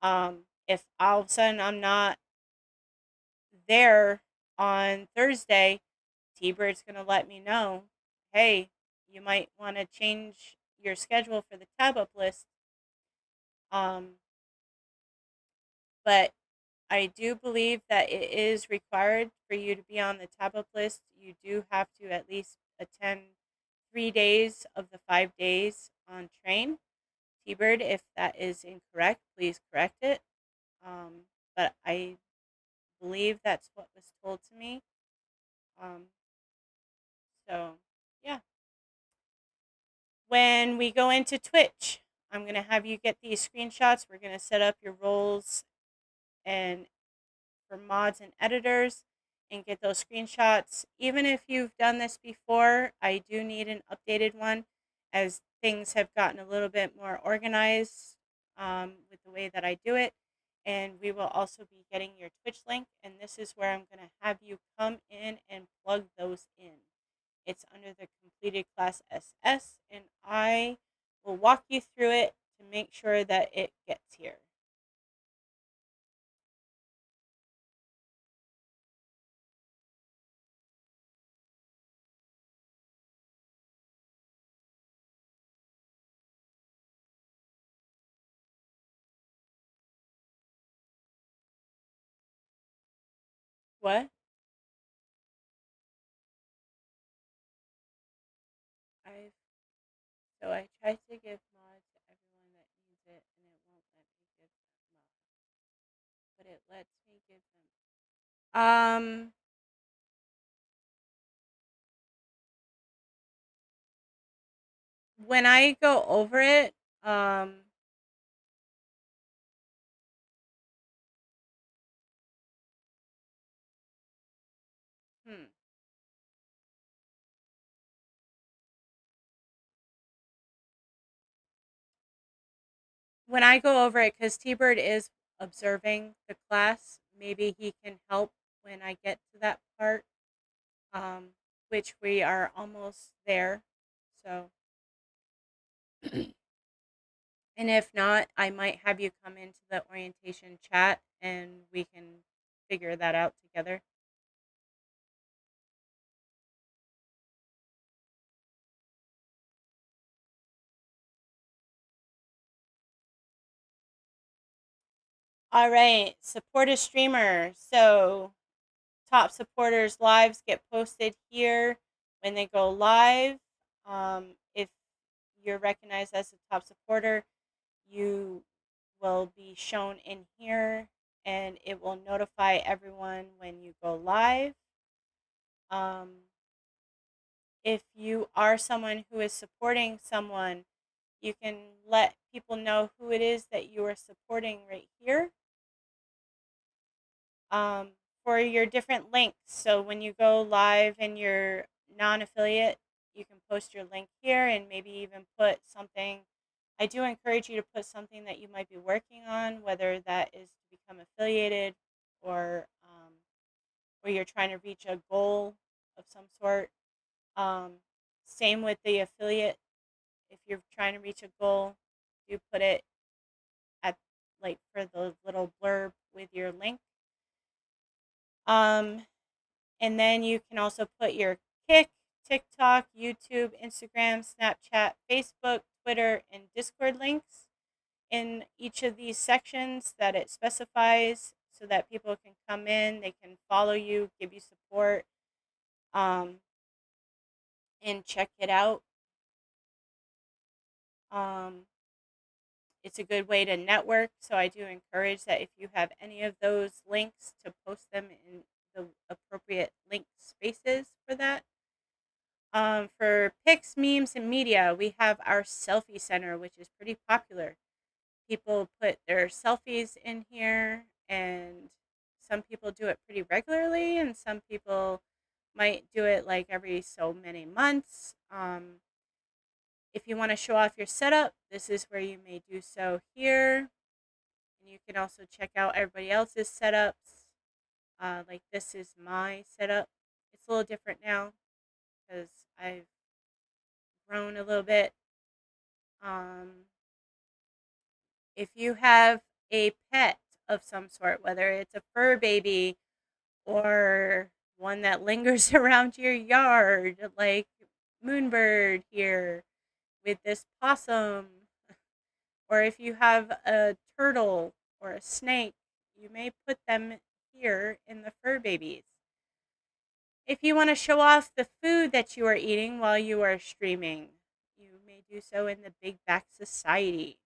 If all of a sudden I'm not there on Thursday, T-Bird's going to let me know, hey, you might want to change your schedule for the tab up list. But I do believe that it is required for you to be on the tab up list. You do have to at least attend 3 days of the 5 days on train. T-Bird, if that is incorrect, please correct it. But I believe that's what was told to me. So, yeah. When we go into Twitch, I'm going to have you get these screenshots. We're going to set up your roles and for mods and editors and get those screenshots. Even if you've done this before, I do need an updated one as things have gotten a little bit more organized with the way that I do it. And we will also be getting your Twitch link, and this is where I'm going to have you come in and plug those in. It's under the completed class SS, and I will walk you through it to make sure that it gets here. What? I've I tried to give mods to everyone that needs it, and it won't let me give them mods. But it lets me give them. When I go over it, hmm. When I go over it, because T-Bird is observing the class, maybe he can help when I get to that part, which we are almost there. So, and if not, I might have you come into the orientation chat and we can figure that out together. All right, support a streamer. So, top supporters' lives get posted here when they go live. If you're recognized as a top supporter, you will be shown in here and it will notify everyone when you go live. If you are someone who is supporting someone, you can let people know who it is that you are supporting right here. For your different links. So when you go live and you're non-affiliate, you can post your link here and maybe even put something. I do encourage you to put something that you might be working on, whether that is to become affiliated or you're trying to reach a goal of some sort. Same with the affiliate. If you're trying to reach a goal, you put it at, like, for the little blurb with your link. And then you can also put your Kick, TikTok, YouTube, Instagram, Snapchat, Facebook, Twitter, and Discord links in each of these sections that it specifies so that people can come in, they can follow you, give you support, and check it out. It's a good way to network, so I do encourage that if you have any of those links to post them in the appropriate link spaces for that. For pics, memes, and media, we have our selfie center, which is pretty popular. People put their selfies in here, and some people do it pretty regularly, and some people might do it like every so many months. If you want to show off your setup, this is where you may do so here. And you can also check out everybody else's setups. Like this is my setup. It's a little different now because I've grown a little bit. If you have a pet of some sort, whether it's a fur baby or one that lingers around your yard, like Moonbird here with this possum, or if you have a turtle or a snake, you may put them here in the fur babies. If you want to show off the food that you are eating while you are streaming, you may do so in the Big Back Society.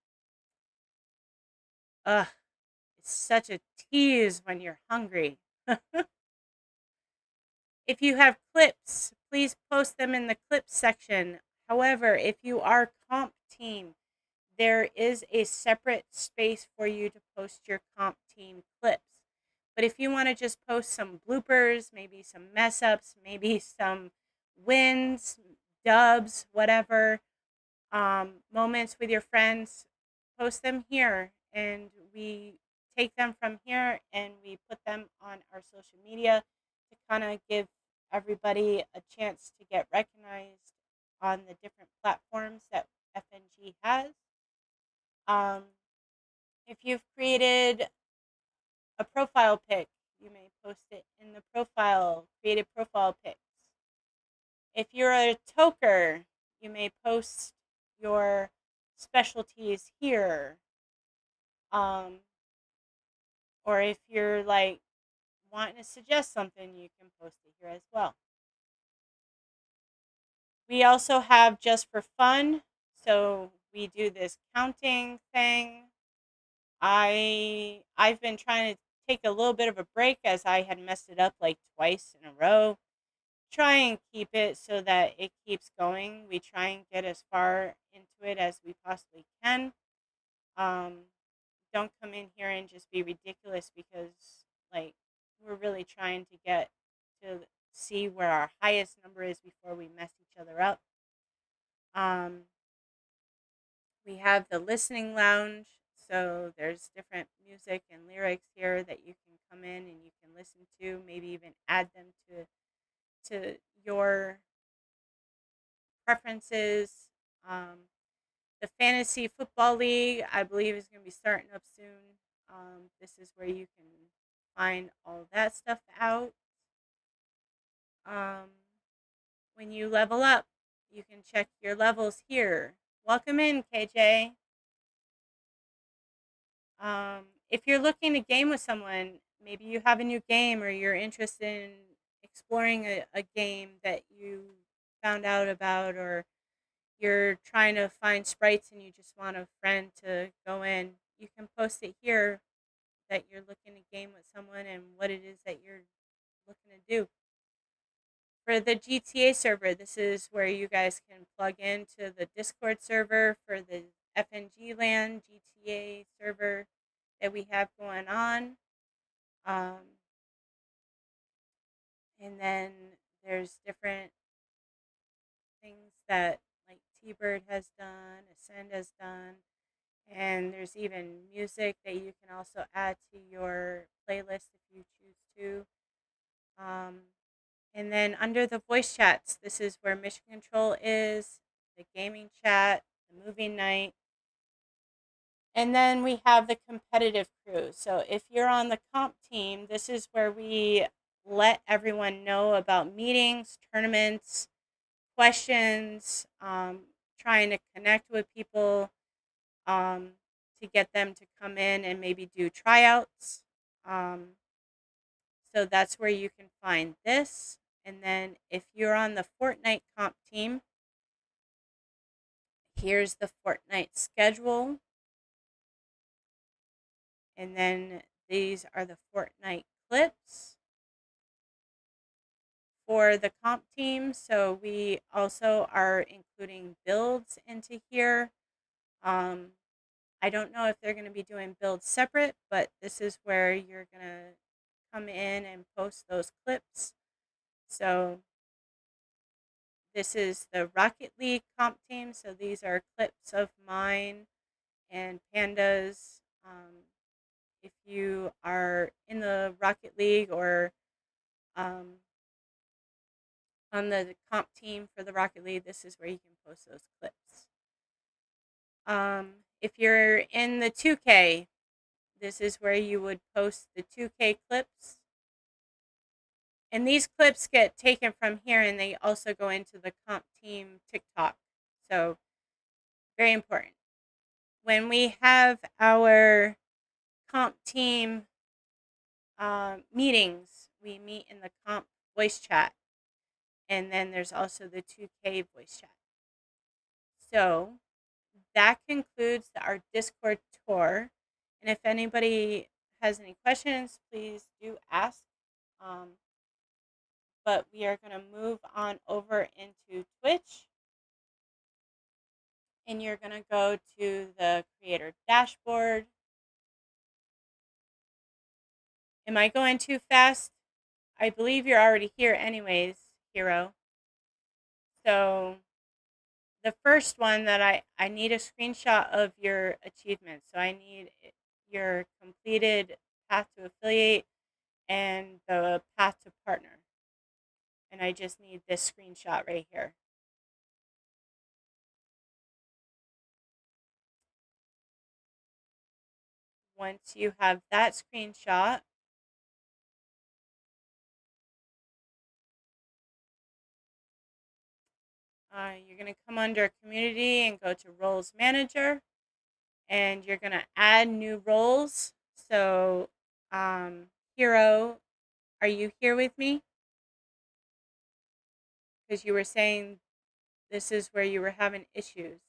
Ugh, it's such a tease when you're hungry. If you have clips, please post them in the clips section. However, if you are comp team, there is a separate space for you to post your comp team clips. But if you want to just post some bloopers, maybe some mess ups, maybe some wins, dubs, whatever, moments with your friends, post them here. And we take them from here and we put them on our social media to kind of give everybody a chance to get recognized on the different platforms that FNG has. If you've created a profile pic, you may post it in the created profile pics. If you're a toker, you may post your specialties here. Or if you're like wanting to suggest something, you can post it here as well. We also have just for fun, so we do this counting thing. I've been trying to take a little bit of a break as I had messed it up like twice in a row. Try and keep it so that it keeps going. We try and get as far into it as we possibly can. Don't come in here and just be ridiculous because like we're really trying to get to see where our highest number is before we mess each other up. We have the listening lounge, so there's different music and lyrics here that you can come in and you can listen to, maybe even add them to your preferences. The Fantasy Football League, I believe, is going to be starting up soon. This is where you can find all that stuff out. When you level up, you can check your levels here. Welcome in, KJ. If you're looking to game with someone, maybe you have a new game or you're interested in exploring a game that you found out about, or you're trying to find sprites and you just want a friend to go in, you can post it here that you're looking to game with someone and what it is that you're looking to do. For the GTA server, this is where you guys can plug into the Discord server for the FNG LAN GTA server that we have going on. And then there's different things that like T-Bird has done, Ascend has done, and there's even music that you can also add to your playlist if you choose to. And then under the voice chats, this is where Mission Control is, the gaming chat, the movie night. And then we have the competitive crew. So if you're on the comp team, this is where we let everyone know about meetings, tournaments, questions, trying to connect with people to get them to come in and maybe do tryouts. So that's where you can find this. And then if you're on the Fortnite comp team, here's the Fortnite schedule. And then these are the Fortnite clips for the comp team. So we also are including builds into here. I don't know if they're going to be doing builds separate, but this is where you're going to come in and post those clips. So this is the Rocket League comp team. So these are clips of mine and Panda's. If you are in the Rocket League or on the comp team for the Rocket League, this is where you can post those clips. If you're in the 2K, this is where you would post the 2K clips. And these clips get taken from here and they also go into the comp team TikTok. So, very important. When we have our comp team meetings, we meet in the comp voice chat. And then there's also the 2K voice chat. So, that concludes our Discord tour. And if anybody has any questions, please do ask. But we are going to move on over into Twitch. And you're going to go to the creator dashboard. Am I going too fast? I believe you're already here anyways, Hero. So the first one that I need a screenshot of your achievement. So I need your completed path to affiliate and the path to partner. And I just need this screenshot right here. Once you have that screenshot, you're going to come under community and go to roles manager, and you're going to add new roles. So, Hero, are you here with me? Because you were saying this is where you were having issues.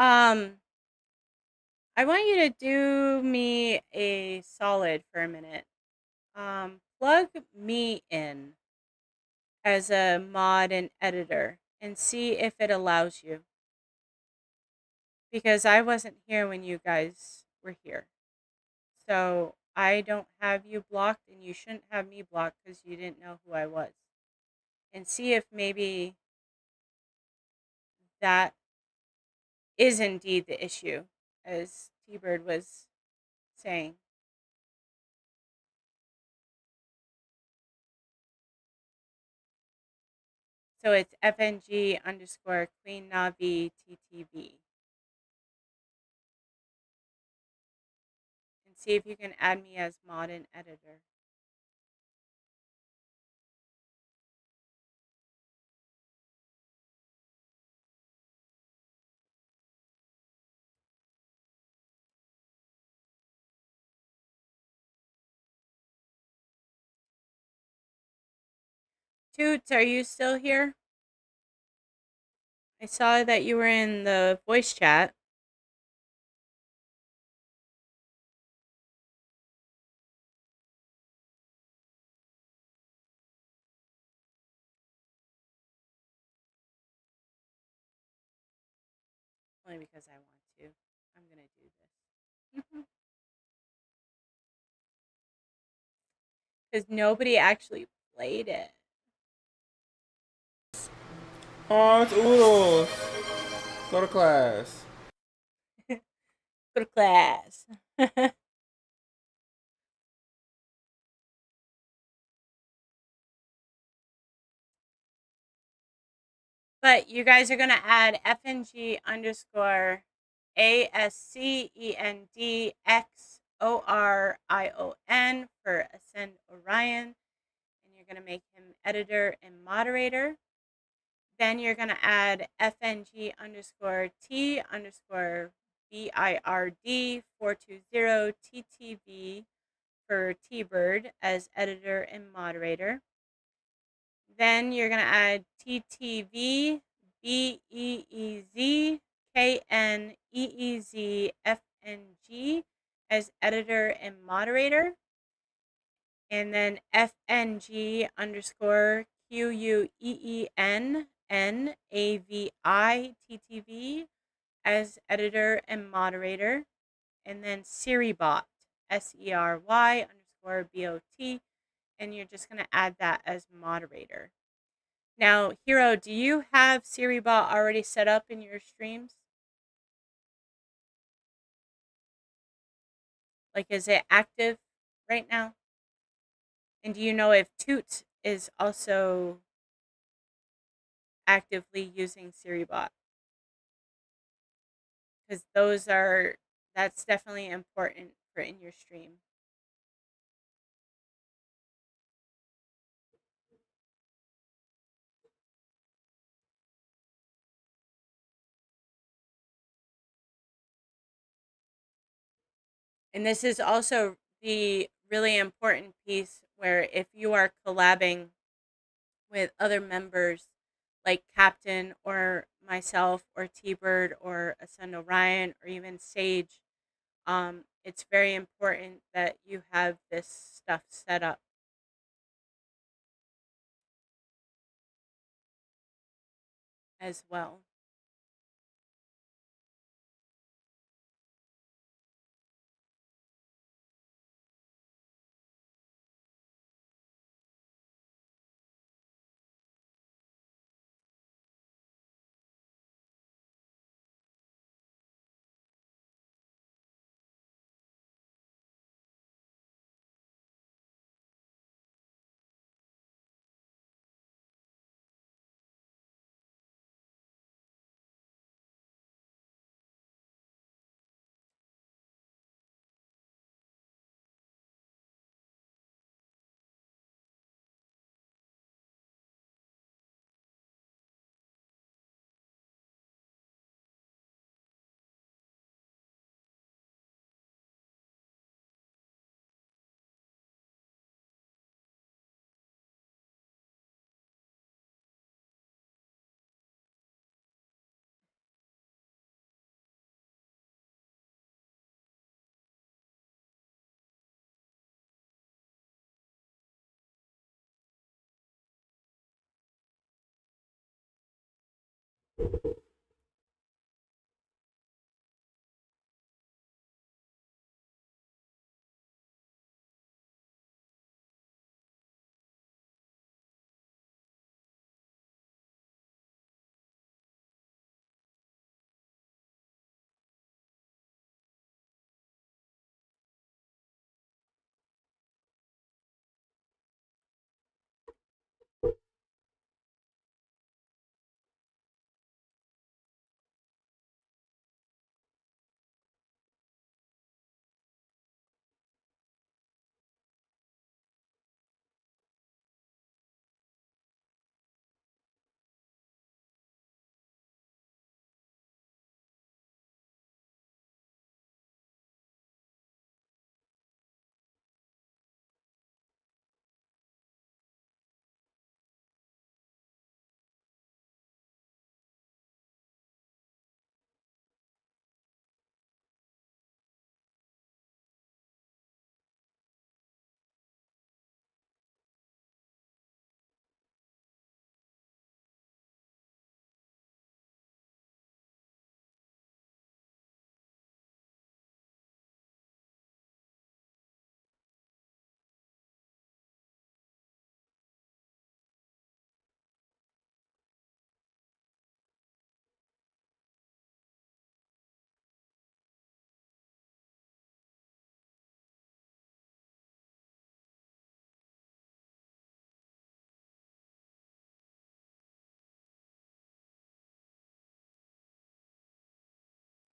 I want you to do me a solid for a minute. Plug me in as a mod and editor and see if it allows you. Because I wasn't here when you guys were here. So I don't have you blocked, and you shouldn't have me blocked because you didn't know who I was. And see if maybe that is indeed the issue, as T-Bird was saying. So it's FNG_QueenNavi TTV. And see if you can add me as mod and editor. Toots, are you still here? I saw that you were in the voice chat. Only because I want to. I'm going to do this. Because nobody actually played it. Oh, it's Oodles. Go to class. Go to class. But you guys are going to add FNG_ASCENDXORION for Ascend Orion. And you're going to make him editor and moderator. Then you're going to add FNG_T_. BIRD420TTV for T-Bird as editor and moderator. Then you're going to add TTV BEEZKNEEZFNG as editor and moderator. And then FNG underscore QUEENNAVITTV as editor and moderator. And then SiriBot, SERY underscore BOT. And you're just going to add that as moderator. Now, Hero, do you have SiriBot already set up in your streams? Like, is it active right now? And do you know if Toot is also actively using SiriBot? Because that's definitely important for in your stream. And this is also the really important piece where if you are collabing with other members like Captain or myself or T-Bird or Ascendo Ryan or even Sage, it's very important that you have this stuff set up. As well.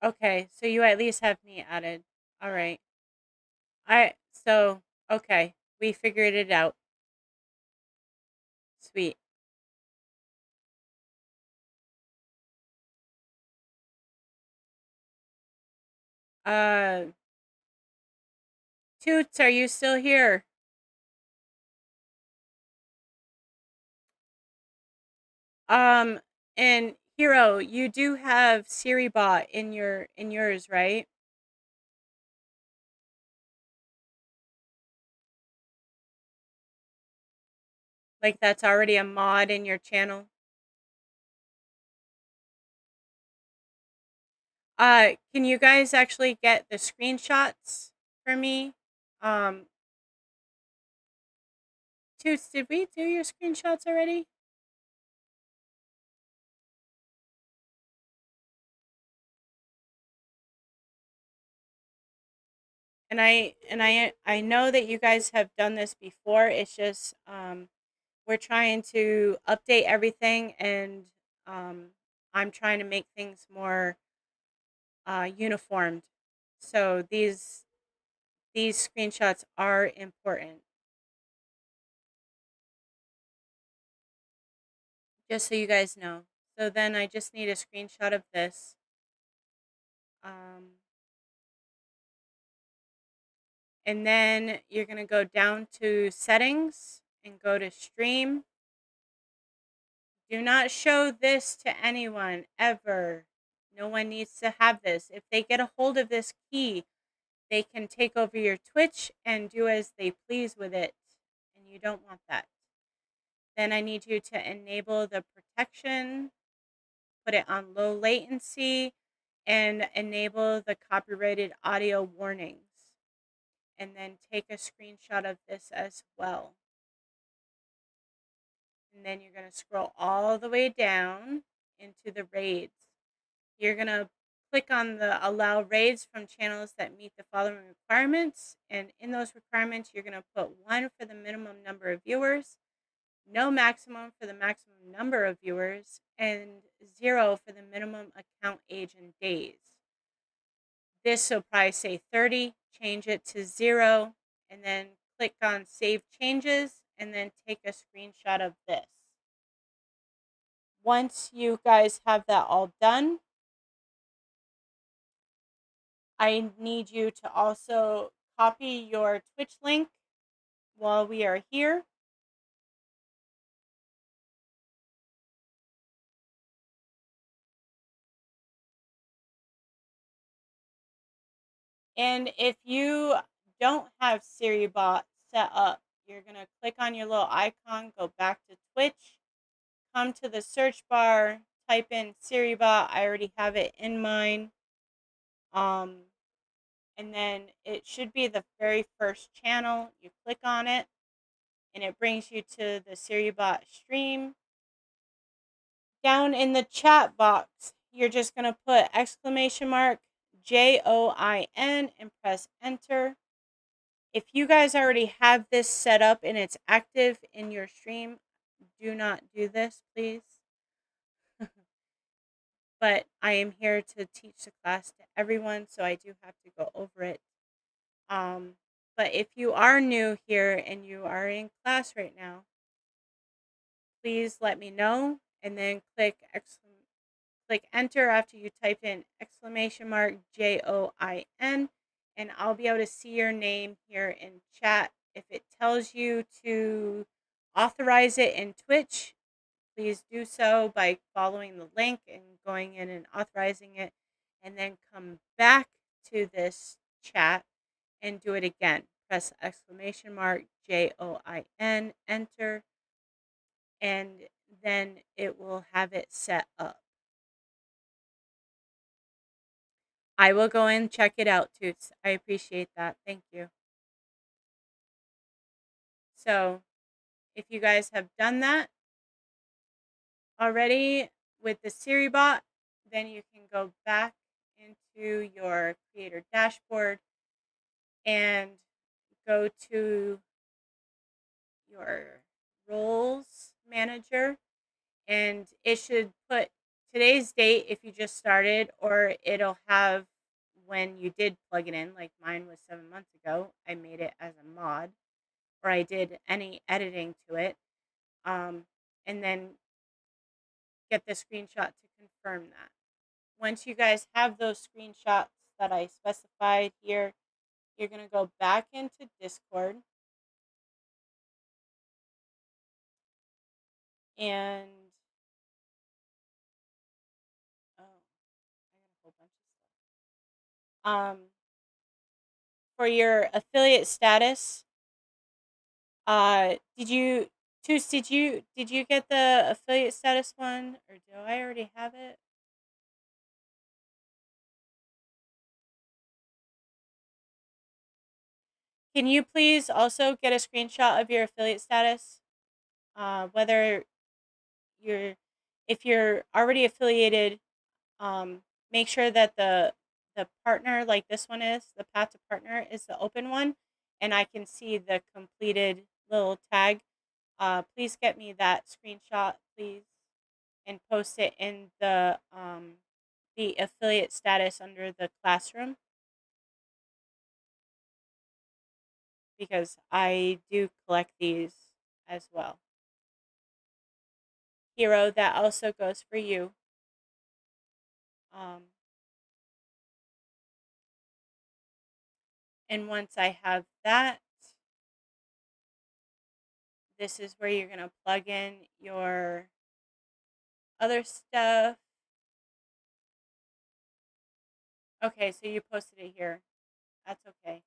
Okay, so you at least have me added. All right. So okay, we figured it out. Sweet. Toots, are you still here? And Hero, you do have SiriBot in yours, right? Like that's already a mod in your channel. Can you guys actually get the screenshots for me? Toots, did we do your screenshots already? And I know that you guys have done this before. It's just we're trying to update everything, and I'm trying to make things more uniformed. So these screenshots are important. Just so you guys know. So then I just need a screenshot of this. And then you're going to go down to settings and go to stream. Do not show this to anyone ever. No one needs to have this. If they get a hold of this key, they can take over your Twitch and do as they please with it. And you don't want that. Then I need you to enable the protection, put it on low latency, and enable the copyrighted audio warnings. And then take a screenshot of this as well. And then you're going to scroll all the way down into the raids. You're going to click on the allow raids from channels that meet the following requirements. And in those requirements, you're going to put 1 for the minimum number of viewers, no maximum for the maximum number of viewers, and 0 for the minimum account age and days. This will probably say 30, change it to 0, and then click on save changes, and then take a screenshot of this. Once you guys have that all done, I need you to also copy your Twitch link while we are here. And if you don't have SiriBot set up, you're going to click on your little icon, go back to Twitch, come to the search bar, type in SiriBot. I already have it in mine. And then it should be the very first channel. You click on it, and it brings you to the SiriBot stream. Down in the chat box, you're just going to put !JOIN and press enter. If you guys already have this set up and it's active in your stream, do not do this, please. But I am here to teach the class to everyone, so I do have to go over it. But if you are new here and you are in class right now, please let me know, and then click enter after you type in !JOIN, and I'll be able to see your name here in chat. If it tells you to authorize it in Twitch, please do so by following the link and going in and authorizing it, and then come back to this chat and do it again. Press !JOIN, enter, and then it will have it set up. I will go and check it out, Toots. I appreciate that. Thank you. So, if you guys have done that already with the SiriBot, then you can go back into your creator dashboard and go to your roles manager, and it should put today's date if you just started, or it'll have when you did plug it in, like mine was 7 months ago. I made it as a mod, or I did any editing to it, and then get the screenshot to confirm that. Once you guys have those screenshots, that I specified here. You're going to go back into Discord. And oh, I got a whole bunch of stuff. For your affiliate status, did you get the affiliate status one, or do I already have it? Can you please also get a screenshot of your affiliate status? Whether if you're already affiliated, make sure that the partner, like this one is, the path to partner is the open one, and I can see the completed little tag. Please get me that screenshot, please, and post it in the affiliate status under the classroom, because I do collect these as well. Hero, that also goes for you. And once I have that, this is where you're going to plug in your other stuff. Okay, so you posted it here. That's okay.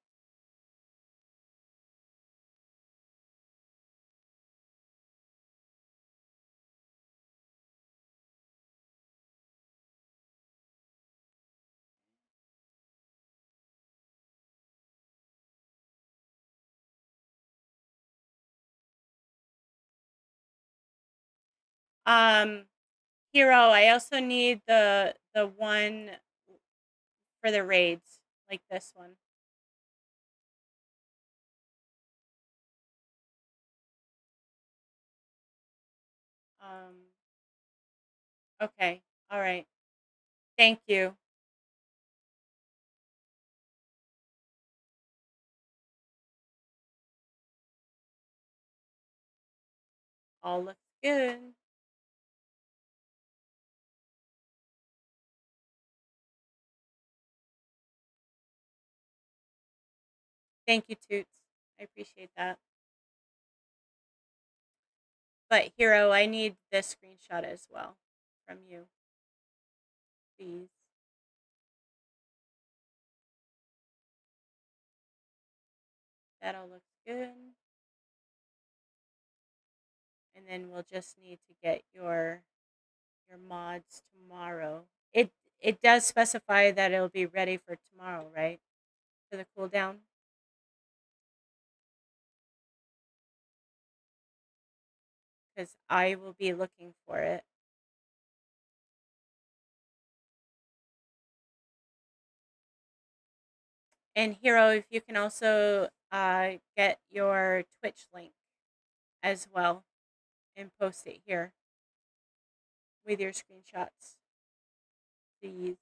Hero, I also need the one for the raids, like this one. Okay, all right. Thank you. All looks good. Thank you, Toots. I appreciate that. But Hero, I need this screenshot as well from you, please. That all looks good. And then we'll just need to get your mods tomorrow. It does specify that it'll be ready for tomorrow, right? For the cooldown. Because I will be looking for it. And Hero, if you can also get your Twitch link as well and post it here with your screenshots, please.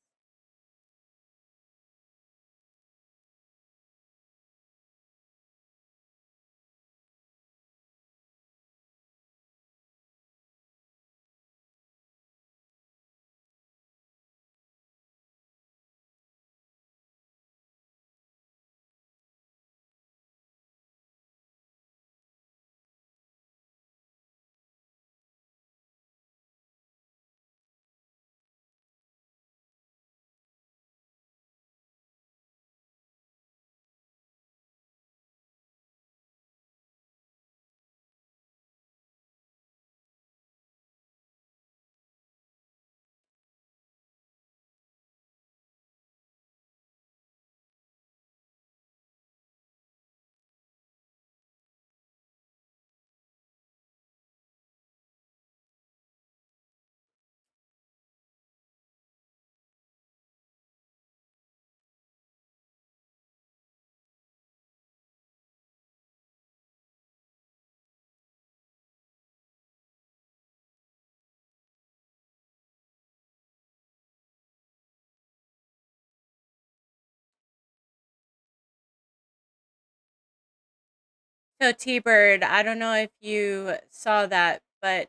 So T-Bird, I don't know if you saw that, but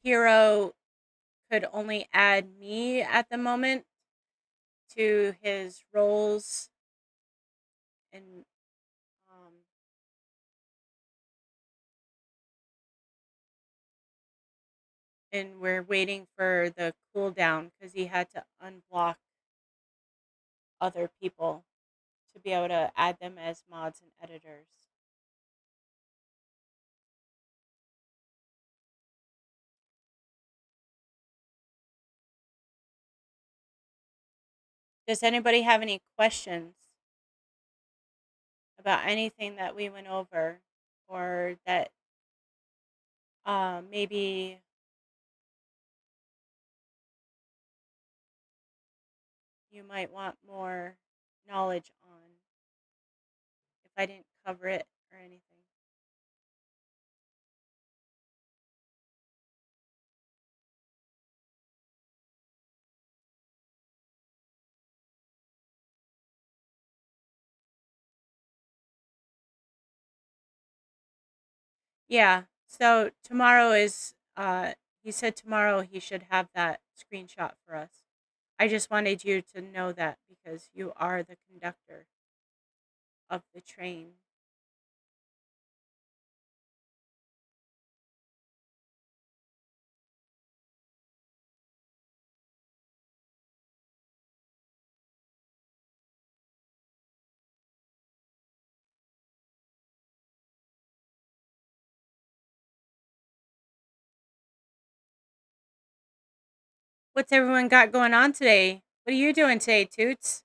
Hero could only add me at the moment. to his roles and we're waiting for the cooldown because he had to unblock other people to be able to add them as mods and editors. Does anybody have any questions about anything that we went over, or that maybe you might want more knowledge on if I didn't cover it or anything? Yeah. So tomorrow is he said tomorrow he should have that screenshot for us. I just wanted you to know that because you are the conductor of the train. What's everyone got going on today? What are you doing today, Toots?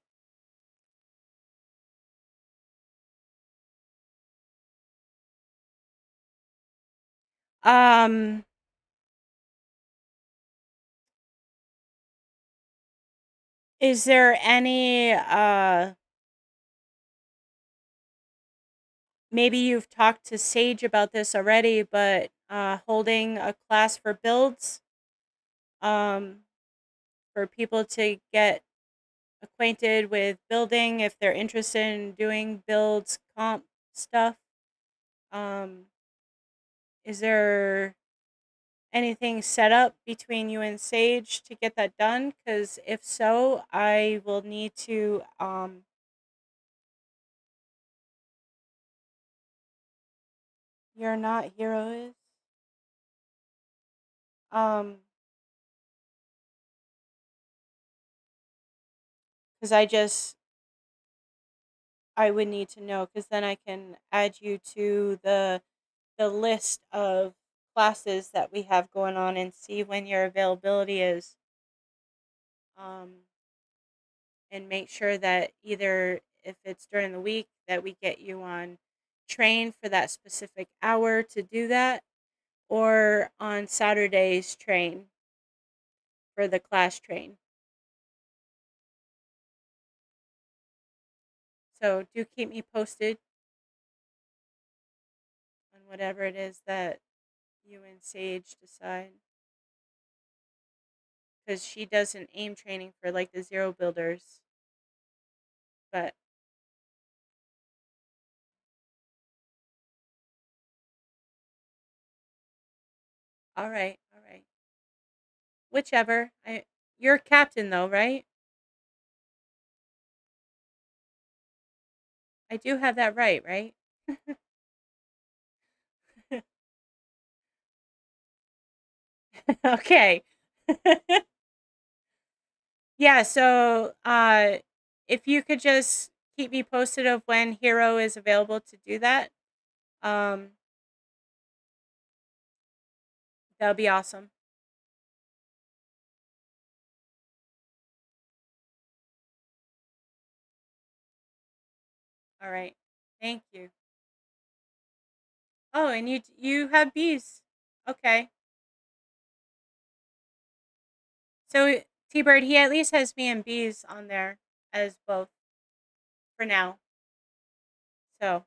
Is there any maybe you've talked to Sage about this already, but holding a class for builds, for people to get acquainted with building if they're interested in doing builds, comp stuff. Is there anything set up between you and Sage to get that done? Because if so, I will need to you're not Hero is? Because I would need to know, because then I can add you to the list of classes that we have going on and see when your availability is. And make sure that either if it's during the week that we get you on train for that specific hour to do that, or on Saturday's train for the class train. So do keep me posted on whatever it is that you and Sage decide. Because she does an aim training for like the zero builders. But all right, all right. Whichever. You're captain though, right? I do have that right? Okay. Yeah, so if you could just keep me posted of when Hero is available to do that, that would be awesome. All right. Thank you. Oh, and you have bees. Okay. So T-Bird, he at least has me and bees on there as both for now. So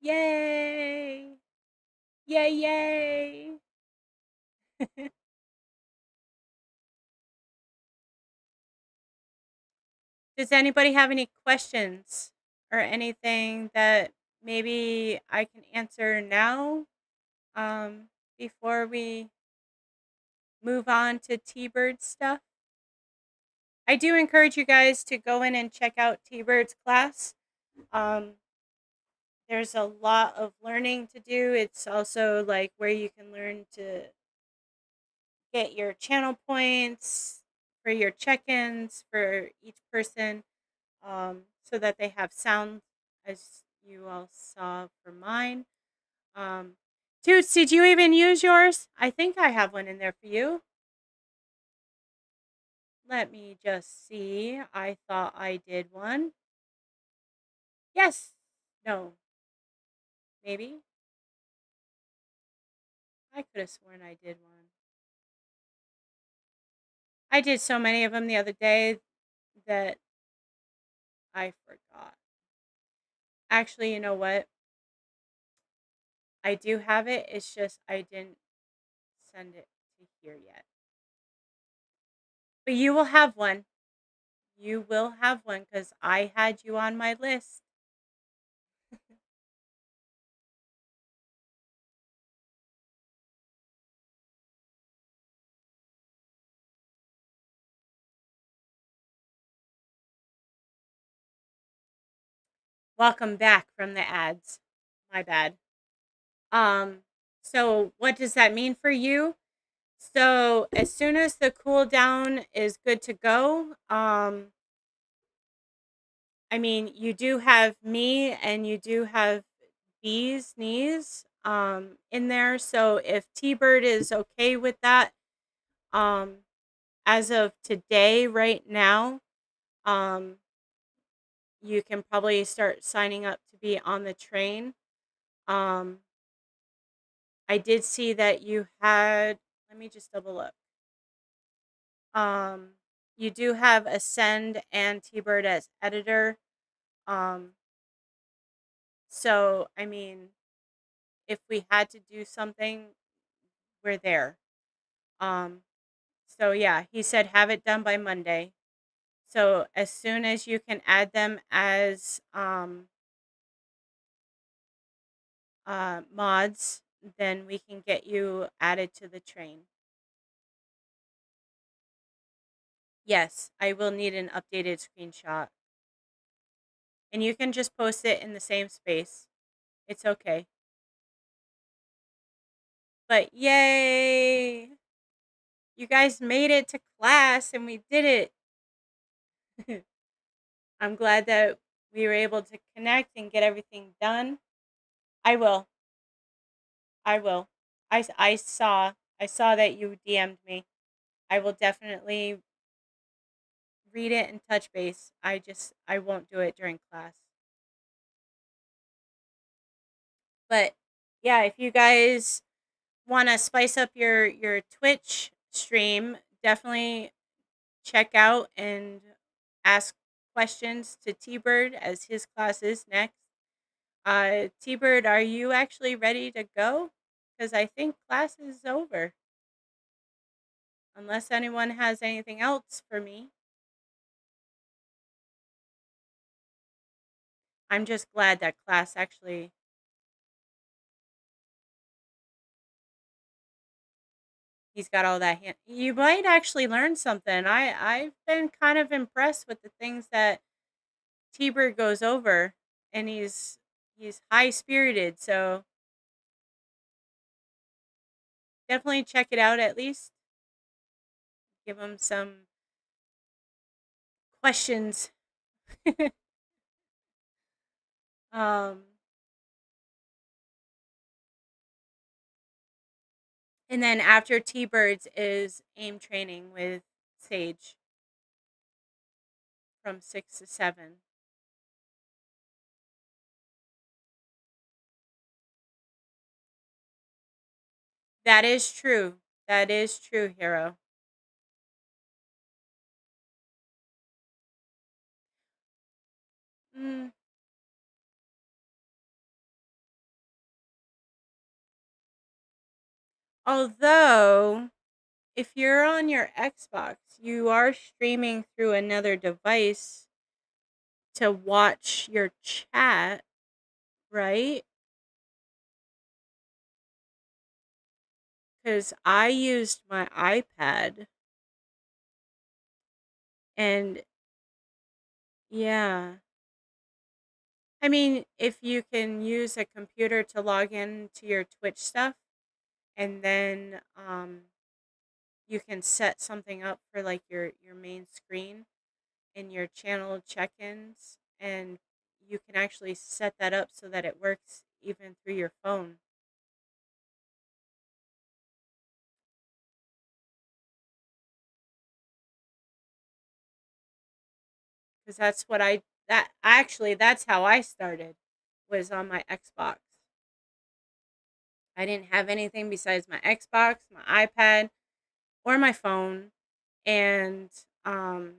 yay! Yay! Yay! Does anybody have any questions or anything that maybe I can answer now before we move on to T-Bird stuff? I do encourage you guys to go in and check out T-Bird's class. There's a lot of learning to do. It's also like where you can learn to get your channel points for your check-ins for each person, so that they have sound, as you all saw for mine. Toots, did you even use yours? I think I have one in there for you. Let me just see. I thought I did one. Yes. No. Maybe. I could have sworn I did one. I did so many of them the other day that I forgot. Actually, you know what? I do have it. It's just I didn't send it to here yet. But you will have one. You will have one because I had you on my list. Welcome back from the ads. My bad. So what does that mean for you? So as soon as the cooldown is good to go, I mean, you do have me and you do have B's knees in there. So if T-Bird is okay with that, as of today, right now, you can probably start signing up to be on the train. I did see that you had, let me just double look. You do have Ascend and T-Bird as editor. So, I mean, if we had to do something, we're there. So yeah, he said have it done by Monday. So as soon as you can add them as mods, then we can get you added to the train. Yes, I will need an updated screenshot. And you can just post it in the same space. It's okay. But yay! You guys made it to class and we did it. I'm glad that we were able to connect and get everything done. I will. I will. I saw that you DM'd me. I will definitely read it and touch base. I won't do it during class. But yeah, if you guys want to spice up your Twitch stream, definitely check out and ask questions to T-Bird as his class is next. T-Bird, are you actually ready to go? Because I think class is over. Unless anyone has anything else for me. I'm just glad that class actually... He's got all that hand. You might actually learn something. I've been kind of impressed with the things that T-Bird goes over, and he's high spirited, so definitely check it out at least. Give him some questions. um and then after T-Birds is aim training with Sage from 6 to 7. That is true. That is true, Hero. Mm. Although, if you're on your Xbox, you are streaming through another device to watch your chat, right? Because I used my iPad. And yeah. I mean, if you can use a computer to log in to your Twitch stuff, and then you can set something up for like your main screen and your channel check-ins, and you can actually set that up so that it works even through your phone. Because that's what that's how I started, was on my Xbox. I didn't have anything besides my Xbox, my iPad, or my phone, and and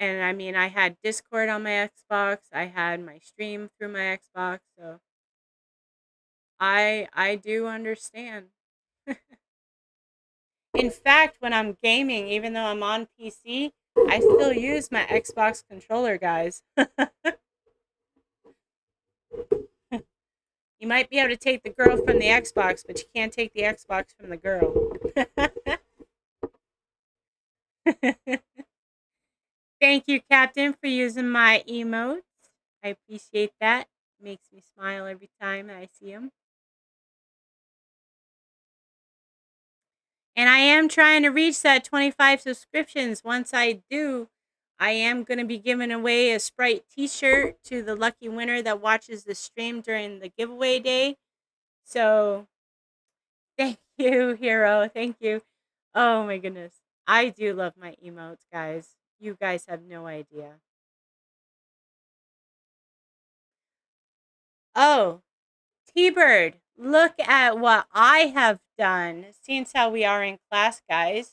I mean, I had Discord on my Xbox. I had my stream through my Xbox, so I do understand. In fact, when I'm gaming, even though I'm on PC, I still use my Xbox controller, guys. You might be able to take the girl from the Xbox, but you can't take the Xbox from the girl. Thank you, Captain, for using my emotes. I appreciate that. Makes me smile every time I see them. And I am trying to reach that 25 subscriptions. Once I do, I am going to be giving away a Sprite t-shirt to the lucky winner that watches the stream during the giveaway day. So, thank you, Hero. Thank you. Oh my goodness. I do love my emotes, guys. You guys have no idea. Oh, T-Bird, look at what I have done. Since how we are in class, guys,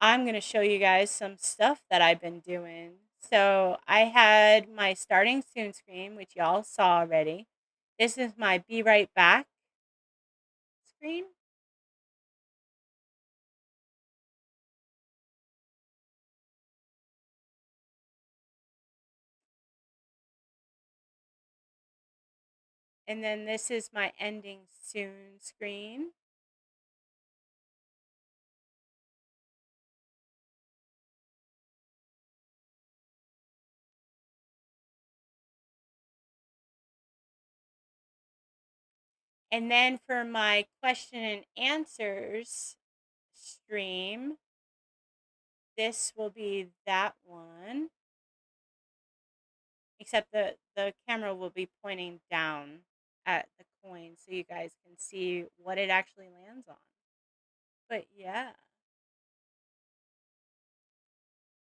I'm going to show you guys some stuff that I've been doing. So I had my starting soon screen, which y'all saw already. This is my be right back screen. And then this is my ending soon screen. And then for my question and answers stream, this will be that one. Except the camera will be pointing down at the coin so you guys can see what it actually lands on. But yeah.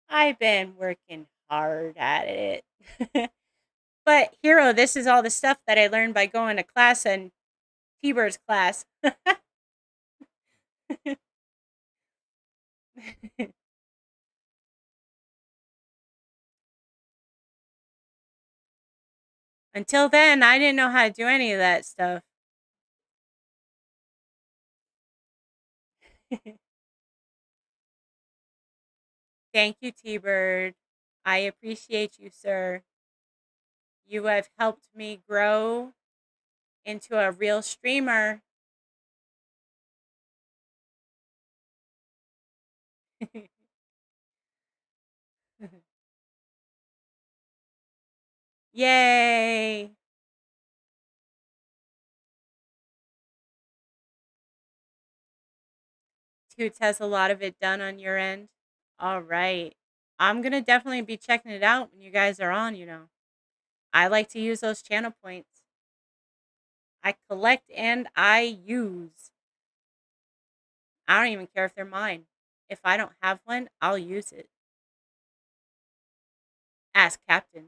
I've been working hard at it. But Hero, this is all the stuff that I learned by going to class and T-Bird's class. Until then, I didn't know how to do any of that stuff. Thank you, T-Bird. I appreciate you, sir. You have helped me grow into a real streamer. Yay! Toots has a lot of it done on your end. All right. I'm going to definitely be checking it out when you guys are on, you know. I like to use those channel points. I collect and I use. I don't even care if they're mine. If I don't have one, I'll use it. Ask Captain.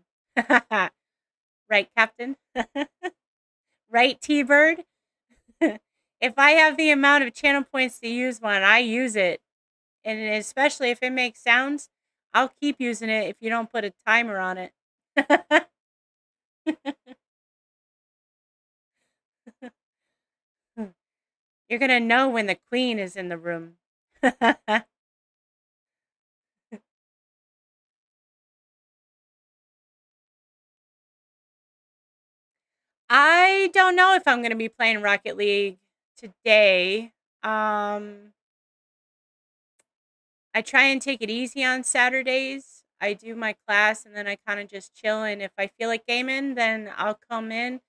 Right, Captain? Right, T-Bird? If I have the amount of channel points to use one, I use it. And especially if it makes sounds, I'll keep using it if you don't put a timer on it. You're gonna know when the queen is in the room. I don't know if I'm gonna be playing Rocket League today. I try and take it easy on Saturdays. I do my class and then I kind of just chill. And if I feel like gaming, then I'll come in.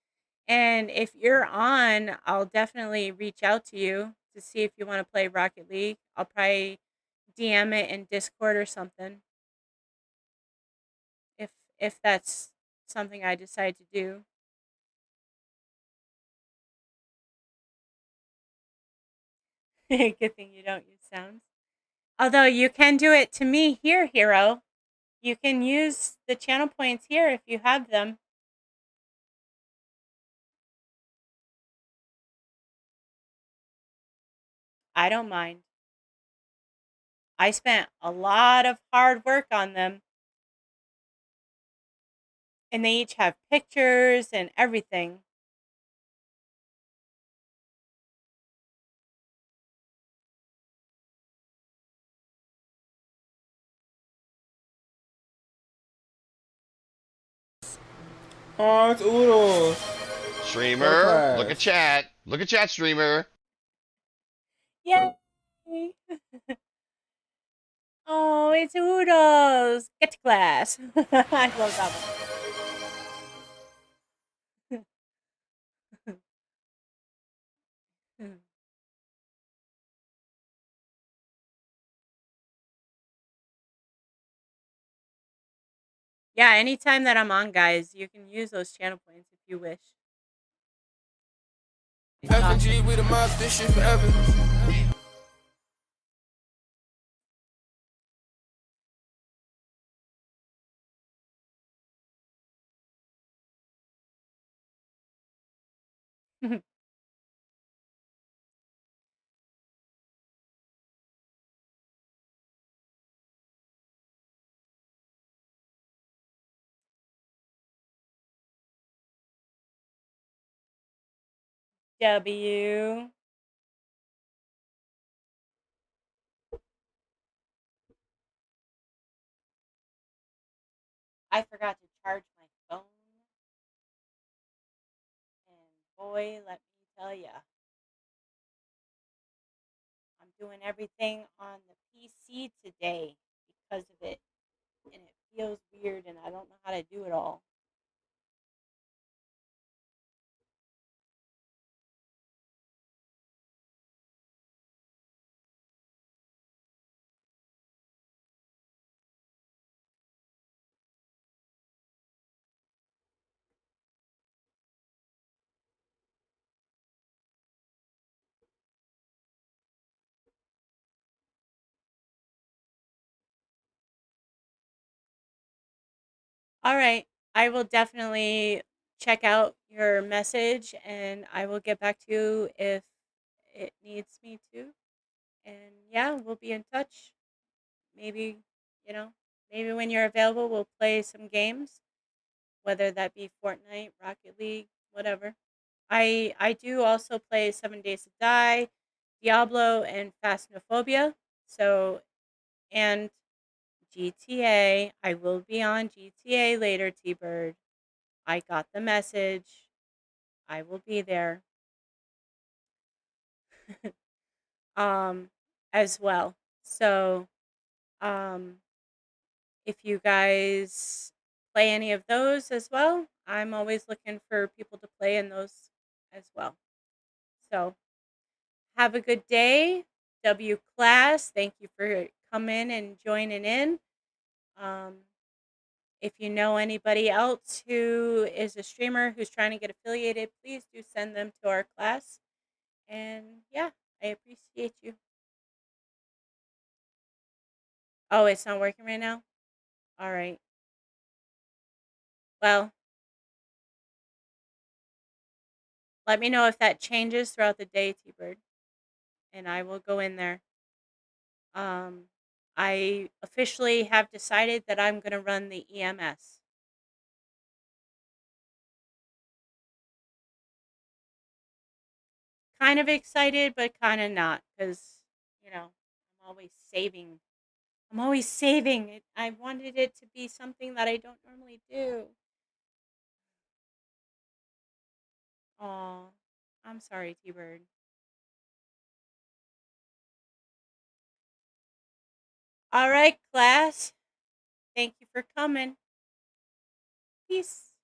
And if you're on, I'll definitely reach out to you to see if you want to play Rocket League. I'll probably DM it in Discord or something if if that's something I decide to do. Good thing you don't use sounds. Although you can do it to me here, Hero. You can use the channel points here if you have them. I don't mind. I spent a lot of hard work on them. And they each have pictures and everything. Oh, it's Oodles. Streamer, look at chat. Look at chat, streamer. Yay! Oh, it's Oodles. Get to class. I love that one. Yeah, anytime that I'm on, guys, you can use those channel points if you wish. FNG, we the mob, this shit forever. W. I forgot to charge my phone. And boy, let me tell ya, I'm doing everything on the PC today because of it. And it feels weird and I don't know how to do it all. All right. I will definitely check out your message and I will get back to you if it needs me to. And yeah, we'll be in touch. Maybe, you know, maybe when you're available, we'll play some games, whether that be Fortnite, Rocket League, whatever. I do also play 7 Days to Die, Diablo, and Phasmophobia. So, and GTA. I will be on GTA later, T Bird. I got the message. I will be there. um as well. So, um if you guys play any of those as well, I'm always looking for people to play in those as well. So, have a good day. W class, thank you for coming and joining in. Um If you know anybody else who is a streamer who's trying to get affiliated, please do send them to our class. And yeah, I appreciate you. Oh, it's not working right now? All right. Well, let me know if that changes throughout the day, T Bird, and I will go in there. I officially have decided that I'm going to run the EMS. kind of excited, but kind of not, because, you know, I'm always saving. I'm always saving. I wanted it to be something that I don't normally do. Oh, I'm sorry, T-Bird. All right, class. Thank you for coming. Peace.